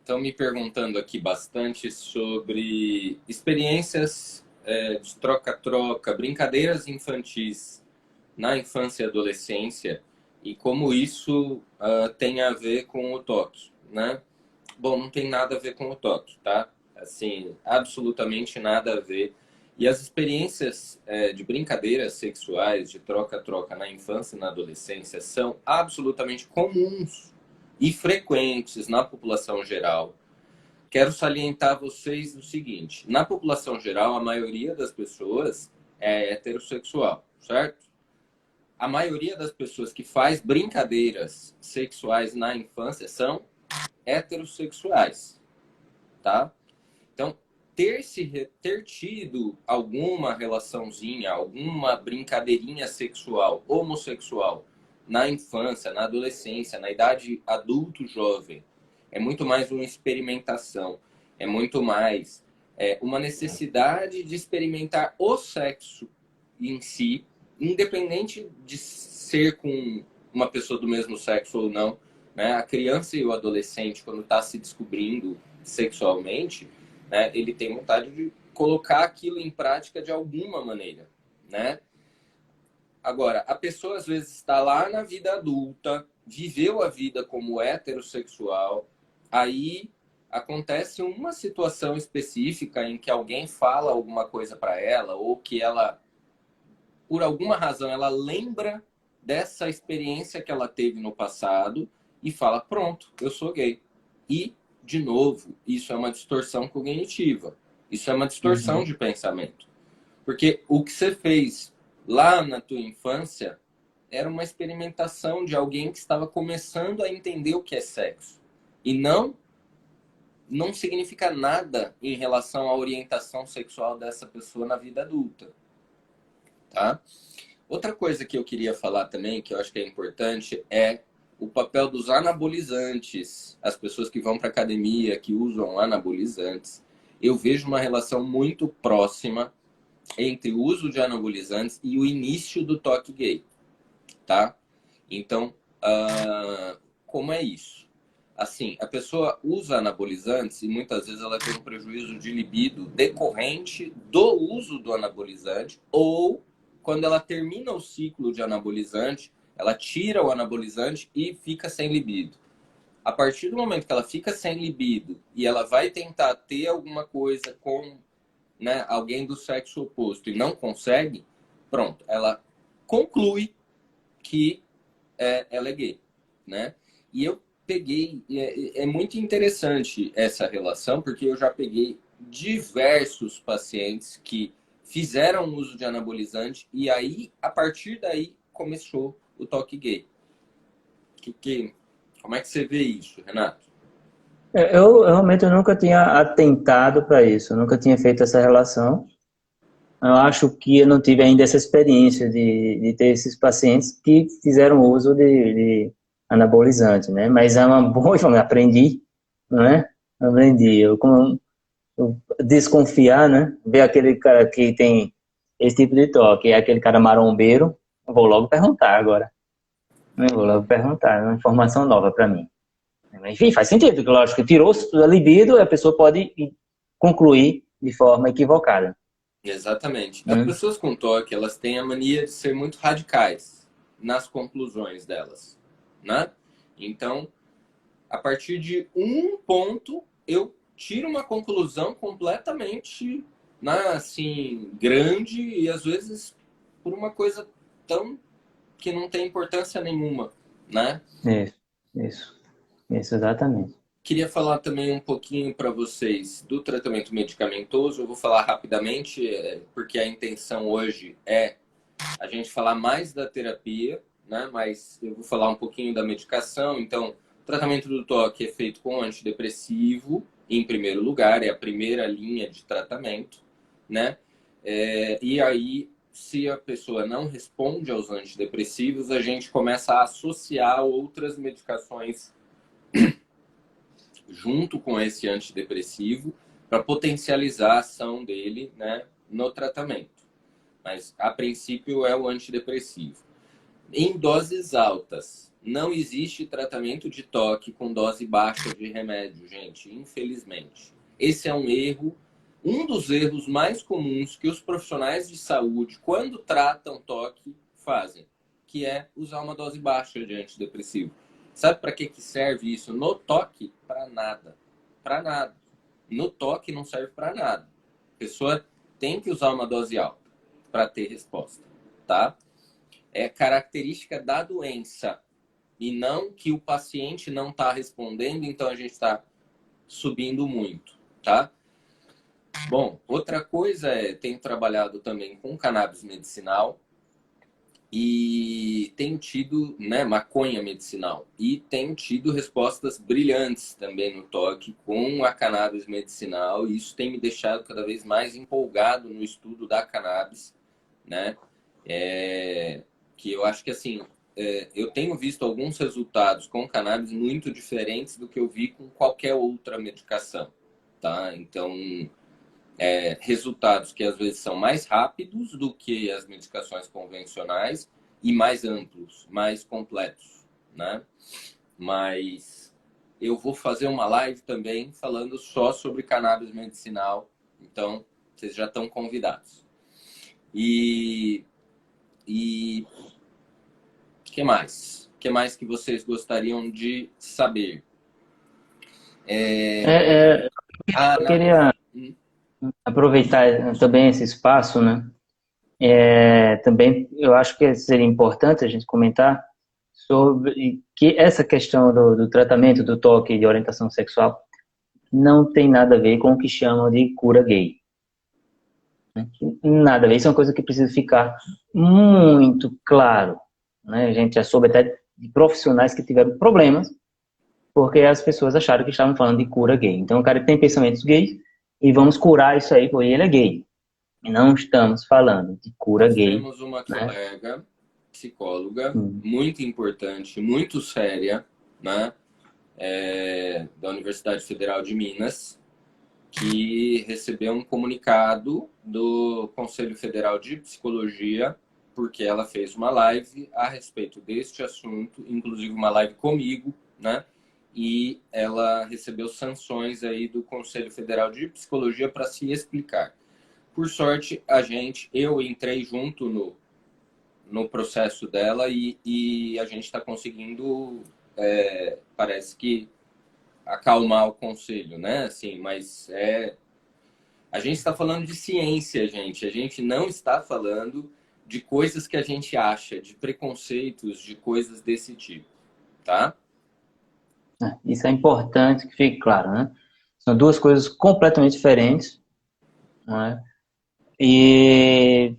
Estão me perguntando aqui bastante sobre experiências de troca-troca, brincadeiras infantis na infância e adolescência e como isso tem a ver com o toque, né? Bom, não tem nada a ver com o toque, tá? Assim, absolutamente nada a ver. E as experiências de brincadeiras sexuais, de troca-troca na infância e na adolescência são absolutamente comuns e frequentes na população geral. Quero salientar a vocês o seguinte: na população geral, a maioria das pessoas é heterossexual, certo? A maioria das pessoas que faz brincadeiras sexuais na infância são heterossexuais, tá? Então, ter tido alguma relaçãozinha, alguma brincadeirinha sexual, homossexual, na infância, na adolescência, na idade adulto-jovem, é muito mais uma experimentação, é muito mais uma necessidade de experimentar o sexo em si, independente de ser com uma pessoa do mesmo sexo ou não, né? A criança e o adolescente, quando está se descobrindo sexualmente, né, ele tem vontade de colocar aquilo em prática de alguma maneira, né? Agora, a pessoa às vezes está lá na vida adulta, viveu a vida como heterossexual, aí acontece uma situação específica em que alguém fala alguma coisa para ela ou que ela, por alguma razão, ela lembra dessa experiência que ela teve no passado e fala, pronto, eu sou gay. E, de novo, isso é uma distorção cognitiva. Isso é uma distorção de pensamento. Porque o que você fez lá na tua infância era uma experimentação de alguém que estava começando a entender o que é sexo. E não significa nada em relação à orientação sexual dessa pessoa na vida adulta. Tá? Outra coisa que eu queria falar também, que eu acho que é importante, é o papel dos anabolizantes. As pessoas que vão para academia, que usam anabolizantes. Eu vejo uma relação muito próxima entre o uso de anabolizantes e o início do toque gay. Tá? Então, como é isso? Assim, a pessoa usa anabolizantes e muitas vezes ela tem um prejuízo de libido decorrente do uso do anabolizante, ou quando ela termina o ciclo de anabolizante, ela tira o anabolizante e fica sem libido. A partir do momento que ela fica sem libido e ela vai tentar ter alguma coisa com, né, alguém do sexo oposto e não consegue, pronto, ela conclui que ela é gay, né? E eu peguei, é muito interessante essa relação, porque eu já peguei diversos pacientes que fizeram uso de anabolizante e aí, a partir daí, começou o toque gay. Como é que você vê isso, Renato? Eu realmente nunca tinha atentado para isso, eu nunca tinha feito essa relação. Eu acho que eu não tive ainda essa experiência de ter esses pacientes que fizeram uso de anabolizante, né? Mas é uma boa informação, aprendi, não é? Aprendi. Eu desconfiar, né? Ver aquele cara que tem esse tipo de toque, é aquele cara marombeiro, eu vou logo perguntar agora. Eu vou logo perguntar, é uma informação nova para mim. Mas, enfim, faz sentido, lógico, tirou a libido, a pessoa pode concluir de forma equivocada. Exatamente. As pessoas com toque, elas têm a mania de ser muito radicais nas conclusões delas, né? Então, a partir de um ponto, eu tiro uma conclusão completamente, né, assim, grande e às vezes por uma coisa tão que não tem importância nenhuma, né? Isso, exatamente. Queria falar também um pouquinho para vocês do tratamento medicamentoso. Eu vou falar rapidamente, porque a intenção hoje é a gente falar mais da terapia, né? Mas eu vou falar um pouquinho da medicação. Então, o tratamento do toque é feito com antidepressivo, em primeiro lugar, é a primeira linha de tratamento, né? E aí, se a pessoa não responde aos antidepressivos, a gente começa a associar outras medicações junto com esse antidepressivo para potencializar a ação dele, né, no tratamento. Mas, a princípio, é o antidepressivo. Em doses altas, não existe tratamento de toque com dose baixa de remédio, gente, infelizmente. Esse é um erro, um dos erros mais comuns que os profissionais de saúde, quando tratam toque, fazem, que é usar uma dose baixa de antidepressivo. Sabe para que serve isso? No toque, para nada. Para nada. No toque não serve para nada. A pessoa tem que usar uma dose alta para ter resposta, tá? É característica da doença e não que o paciente não está respondendo, então a gente está subindo muito, tá? Bom, outra coisa tenho trabalhado também com cannabis medicinal e tenho tido, né, maconha medicinal, e tenho tido respostas brilhantes também no toque com a cannabis medicinal, e isso tem me deixado cada vez mais empolgado no estudo da cannabis, né? Que eu acho que, assim, eu tenho visto alguns resultados com cannabis muito diferentes do que eu vi com qualquer outra medicação, tá? Então, resultados que às vezes são mais rápidos do que as medicações convencionais e mais amplos, mais completos, né? Mas eu vou fazer uma live também falando só sobre cannabis medicinal, então vocês já estão convidados. E que mais? O que mais que vocês gostariam de saber? Eu queria aproveitar também esse espaço, né? Também eu acho que seria importante a gente comentar sobre que essa questão do tratamento do toque e de orientação sexual não tem nada a ver com o que chamam de cura gay. Nada a ver, isso é uma coisa que precisa ficar muito claro, né? A gente já soube até de profissionais que tiveram problemas porque as pessoas acharam que estavam falando de cura gay. Então o cara tem pensamentos gays e vamos curar isso aí porque ele é gay. E não estamos falando de cura Nós gay, temos uma né? colega psicóloga muito importante, muito séria, né? Da Universidade Federal de Minas, que recebeu um comunicado do Conselho Federal de Psicologia, porque ela fez uma live a respeito deste assunto, inclusive uma live comigo, né? E ela recebeu sanções aí do Conselho Federal de Psicologia para se explicar. Por sorte, eu entrei junto no processo dela e a gente está conseguindo, parece que, acalmar o conselho, né? Assim, mas a gente está falando de ciência, gente. A gente não está falando de coisas que a gente acha, de preconceitos, de coisas desse tipo, tá? Isso é importante que fique claro, né? São duas coisas completamente diferentes, não é? E,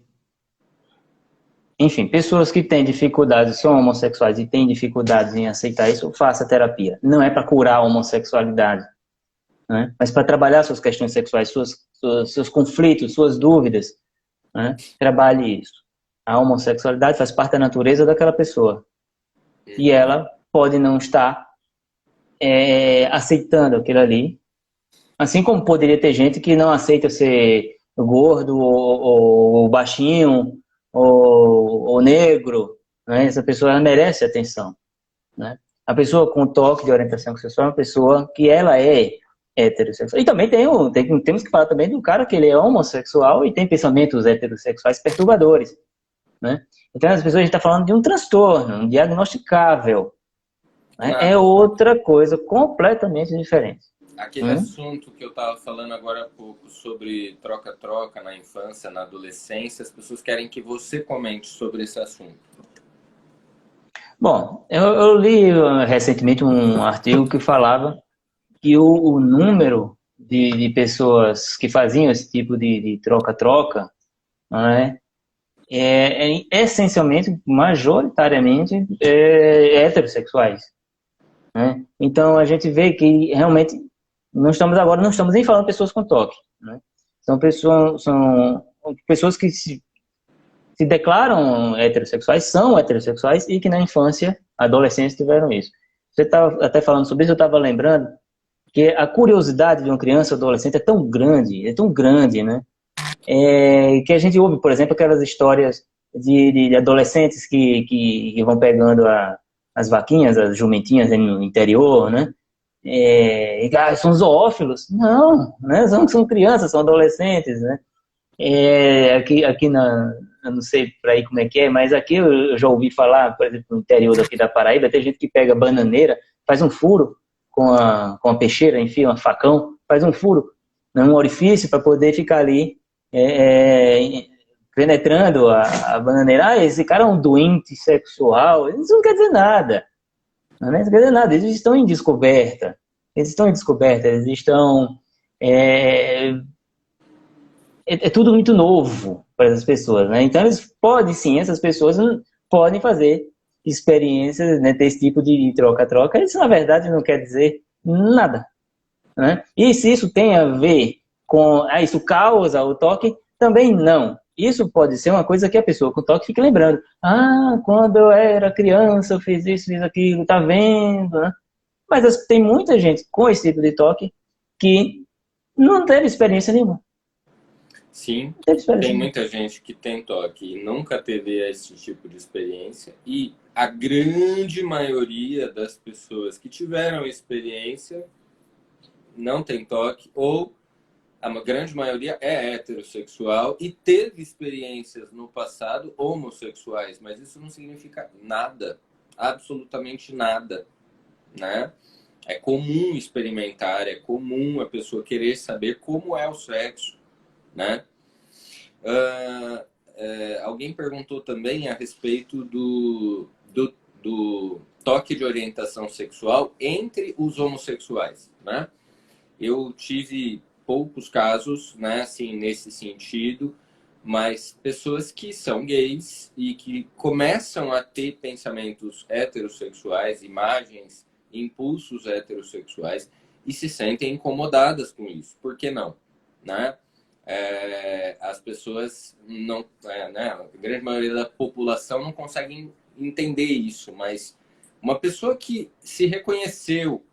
enfim, pessoas que têm dificuldades, são homossexuais e têm dificuldades em aceitar isso, faça terapia. Não é para curar a homossexualidade, né? Mas para trabalhar suas questões sexuais, seus conflitos, suas dúvidas, né? Trabalhe isso. A homossexualidade faz parte da natureza daquela pessoa. E ela pode não estar aceitando aquilo ali. Assim como poderia ter gente que não aceita ser gordo ou baixinho ou negro, né? Essa pessoa ela merece atenção, né? A pessoa com toque de orientação sexual é uma pessoa que ela é heterossexual. E também temos que falar também do cara que ele é homossexual e tem pensamentos heterossexuais perturbadores, né? Então as pessoas, a gente está falando de um transtorno, um diagnosticável, né? É outra coisa completamente diferente. Aquele assunto que eu estava falando agora há pouco sobre troca-troca na infância, na adolescência, as pessoas querem que você comente sobre esse assunto. Bom, eu li recentemente um artigo que falava que o número de pessoas que faziam esse tipo de troca-troca, né, essencialmente, majoritariamente, heterossexuais, né? Então a gente vê que realmente não estamos nem falando de pessoas com toque, né? São pessoas que se declaram heterossexuais, são heterossexuais e que na infância, adolescência tiveram isso. Você estava até falando sobre isso, eu estava lembrando que a curiosidade de uma criança ou adolescente é tão grande, né? Que a gente ouve, por exemplo, aquelas histórias de adolescentes que vão pegando as vaquinhas, as jumentinhas no interior, né? São zoófilos. Não, né? São crianças, são adolescentes, né? Eu não sei por aí como é que é, mas aqui eu já ouvi falar, por exemplo, no interior daqui da Paraíba, tem gente que pega bananeira, faz um furo com a peixeira, enfia um facão, faz um furo num orifício para poder ficar ali penetrando a bananeira. Esse cara é um doente sexual. Isso não quer dizer nada. Não quer dizer nada. Eles estão em descoberta. Eles estão... É tudo muito novo para essas pessoas, né? Então, essas pessoas podem fazer experiências, né, ter esse tipo de troca-troca. Isso, na verdade, não quer dizer nada, né? E se isso tem a ver com... isso causa o toque? Também não. Isso pode ser uma coisa que a pessoa com toque fica lembrando. Quando eu era criança, eu fiz isso, fiz aquilo, tá vendo, né? Mas tem muita gente com esse tipo de toque que não teve experiência nenhuma. Sim, tem muita gente que tem toque e nunca teve esse tipo de experiência, e a grande maioria das pessoas que tiveram experiência não tem toque, ou a grande maioria é heterossexual e teve experiências no passado homossexuais, mas isso não significa nada, absolutamente nada, né? É comum experimentar, é comum a pessoa querer saber como é o sexo, né? alguém perguntou também a respeito do toque de orientação sexual entre os homossexuais, né? Eu tive poucos casos, né, assim, nesse sentido, mas pessoas que são gays e que começam a ter pensamentos heterossexuais, imagens, impulsos heterossexuais e se sentem incomodadas com isso. Por que não? Né? As pessoas não, né, a grande maioria da população não consegue entender isso, mas uma pessoa que se reconheceu,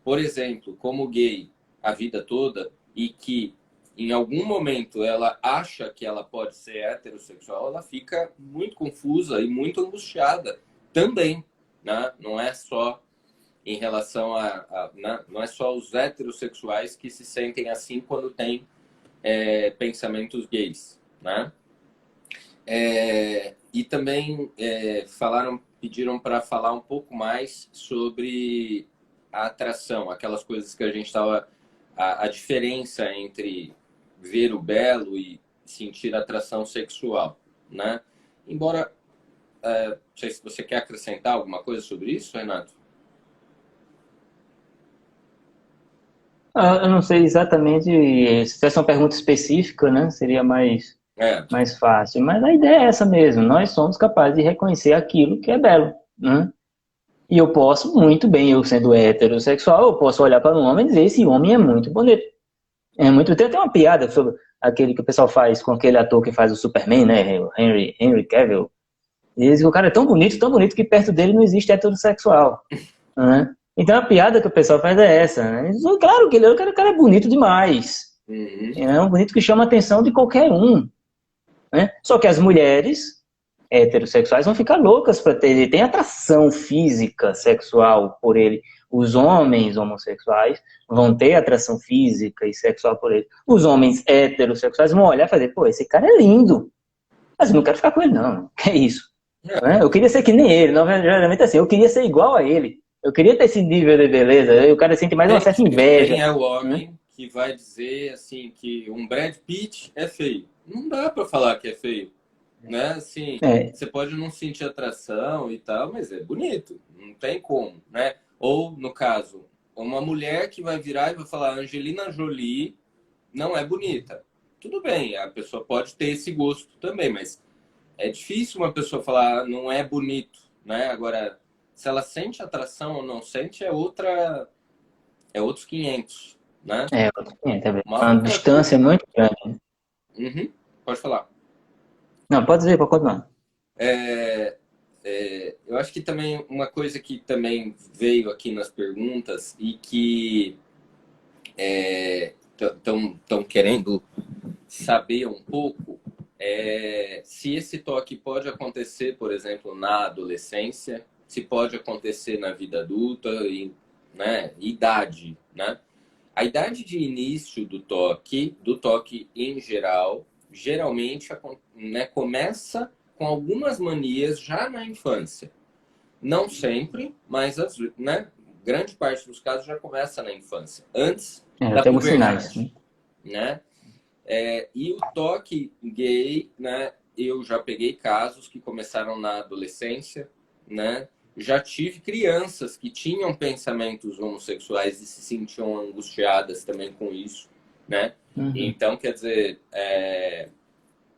por exemplo, como gay a vida toda e que em algum momento ela acha que ela pode ser heterossexual, ela fica muito confusa e muito angustiada também, né? Não é só em relação né? Não é só os heterossexuais que se sentem assim quando têm pensamentos gays, né? E também pediram para falar um pouco mais sobre a atração, aquelas coisas que a gente estava, a diferença entre ver o belo e sentir atração sexual, né? Embora, não sei se você quer acrescentar alguma coisa sobre isso, Renato. Eu não sei exatamente se essa é uma pergunta específica, né? Seria mais fácil. Mas a ideia é essa mesmo. Nós somos capazes de reconhecer aquilo que é belo, né? E eu posso muito bem, eu sendo heterossexual, eu posso olhar para um homem e dizer, esse homem é muito bonito. É muito. Tem até uma piada sobre aquele que o pessoal faz com aquele ator que faz o Superman, né? O Henry Cavill. E diz que o cara é tão bonito que perto dele não existe heterossexual, né? Então a piada que o pessoal faz é essa, né? Diz, claro que o cara é bonito demais. Uhum. É um bonito que chama a atenção de qualquer um, né? Só que as mulheres heterossexuais vão ficar loucas para ter, ele tem atração física, sexual por ele. Os homens homossexuais vão ter atração física e sexual por ele. Os homens heterossexuais vão olhar e fazer, pô, esse cara é lindo, mas eu não quero ficar com ele não, que é isso? Né? Eu queria ser que nem ele, geralmente assim, eu queria ser igual a ele. Eu queria ter esse nível de beleza, o cara sente mais uma certa inveja. Quem é o homem que vai dizer assim que um Brad Pitt é feio? Não dá para falar que é feio, né? Assim, você pode não sentir atração e tal, mas é bonito, não tem como, né? Ou no caso, uma mulher que vai virar e vai falar Angelina Jolie não é bonita. Tudo bem, a pessoa pode ter esse gosto também, mas é difícil uma pessoa falar não é bonito, né? Agora, se ela sente atração ou não sente é outros 500, né? Outros 500, uma distância muito grande. Uhum. Pode falar. Não, pode dizer, pode continuar. Eu acho que também uma coisa que também veio aqui nas perguntas e que estão querendo saber um pouco se esse toque pode acontecer, por exemplo, na adolescência, se pode acontecer na vida adulta e, né, idade, né? A idade de início do toque em geral, geralmente, né, começa com algumas manias já na infância. Não sempre, mas né, grande parte dos casos já começa na infância, antes da puberdade, sinais, né? E o toque gay, né? Eu já peguei casos que começaram na adolescência, né? Já tive crianças que tinham pensamentos homossexuais e se sentiam angustiadas também com isso, né? Uhum. Então, quer dizer,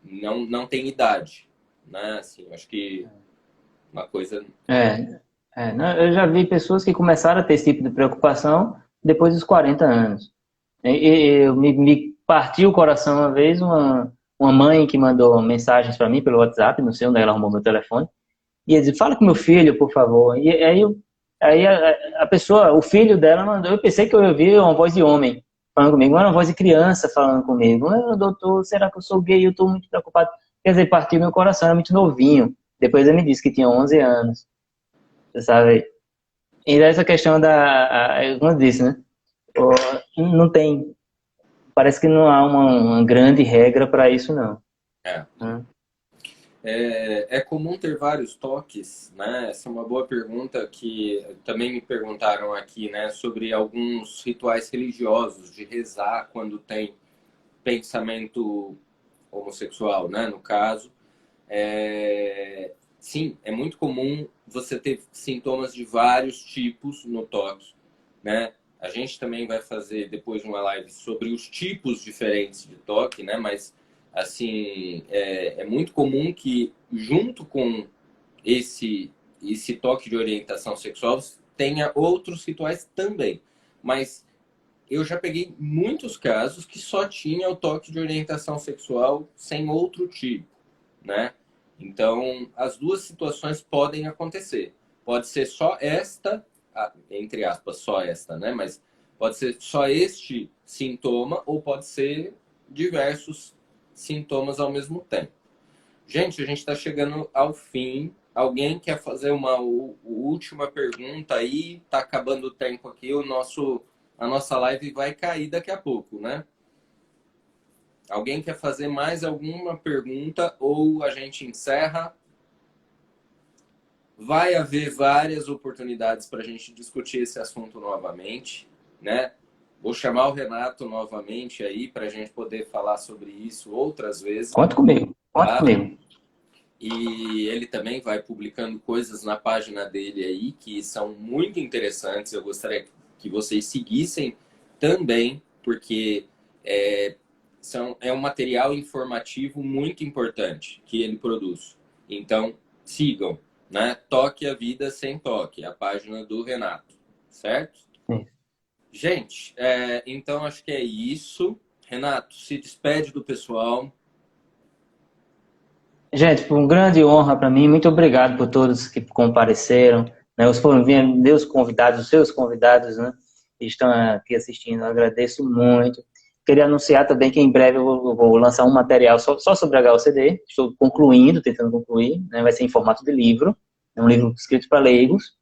não tem idade, né? Assim, eu acho que uma coisa... Eu já vi pessoas que começaram a ter esse tipo de preocupação depois dos 40 anos. Me partiu o coração uma vez uma mãe que mandou mensagens para mim pelo WhatsApp, não sei onde ela arrumou meu telefone, e ela disse, fala com meu filho, por favor. E aí a pessoa, o filho dela mandou, eu pensei que eu ouvia uma voz de homem falando comigo, não era uma voz de criança falando comigo. Doutor, será que eu sou gay? Eu estou muito preocupado. Quer dizer, partiu meu coração, era muito novinho. Depois ele me disse que tinha 11 anos. Você sabe? E essa questão como eu disse, né? Não tem, parece que não há uma grande regra para isso, não. É comum ter vários toques, né? Essa é uma boa pergunta que também me perguntaram aqui, né? Sobre alguns rituais religiosos de rezar quando tem pensamento homossexual, né? No caso. Sim, é muito comum você ter sintomas de vários tipos no toque, né? A gente também vai fazer depois uma live sobre os tipos diferentes de toque, né? Mas, assim, é muito comum que junto com esse toque de orientação sexual tenha outros rituais também. Mas eu já peguei muitos casos que só tinha o toque de orientação sexual sem outro tipo, né? Então, as duas situações podem acontecer. Pode ser só esta, entre aspas, só esta, né? Mas pode ser só este sintoma ou pode ser diversos sintomas ao mesmo tempo. Gente, a gente está chegando ao fim. Alguém quer fazer uma última pergunta aí? Tá acabando o tempo aqui. A nossa live vai cair daqui a pouco, né? Alguém quer fazer mais alguma pergunta ou a gente encerra? Vai haver várias oportunidades para a gente discutir esse assunto novamente, né? Vou chamar o Renato novamente aí para a gente poder falar sobre isso outras vezes. Conta comigo, conta comigo. E ele também vai publicando coisas na página dele aí que são muito interessantes. Eu gostaria que vocês seguissem também, porque é um material informativo muito importante que ele produz. Então, sigam, né? Toque a Vida Sem Toque, a página do Renato, certo? Sim. Gente, então acho que é isso. Renato, se despede do pessoal. Gente, foi uma grande honra para mim. Muito obrigado por todos que compareceram, né? Os foram meus convidados, os seus convidados, né? Que estão aqui assistindo. Eu agradeço muito. Queria anunciar também que em breve eu vou lançar um material só sobre HOCD. Estou concluindo, tentando concluir, né? Vai ser em formato de livro. É um livro escrito para leigos.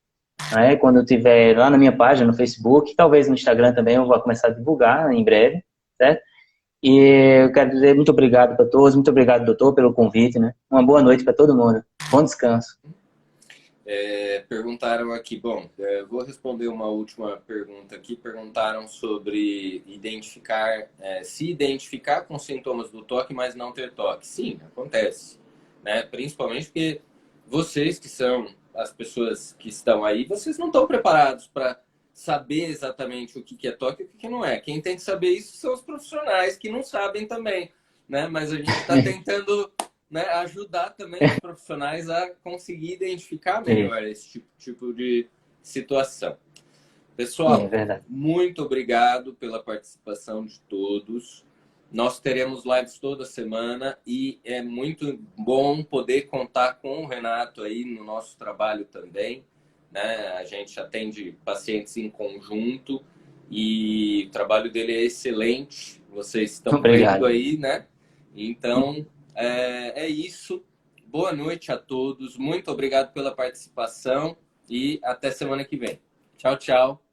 Né? Quando eu tiver lá na minha página no Facebook, talvez no Instagram também, eu vou começar a divulgar em breve, certo? E eu quero dizer muito obrigado para todos, muito obrigado, doutor, pelo convite, né? Uma boa noite para todo mundo. Bom descanso. Perguntaram aqui, bom, vou responder uma última pergunta aqui. Perguntaram sobre se identificar com sintomas do toque, mas não ter toque. Sim, acontece, né? Principalmente porque vocês que são as pessoas que estão aí, vocês não estão preparados para saber exatamente o que é toque e o que não é. Quem tem que saber isso são os profissionais que não sabem também, né? Mas a gente está tentando, né, ajudar também os profissionais a conseguir identificar melhor esse tipo de situação. Pessoal, muito obrigado pela participação de todos. Nós teremos lives toda semana e é muito bom poder contar com o Renato aí no nosso trabalho também, né? A gente atende pacientes em conjunto e o trabalho dele é excelente. Vocês estão vendo aí, né? Então, é isso. Boa noite a todos. Muito obrigado pela participação e até semana que vem. Tchau, tchau.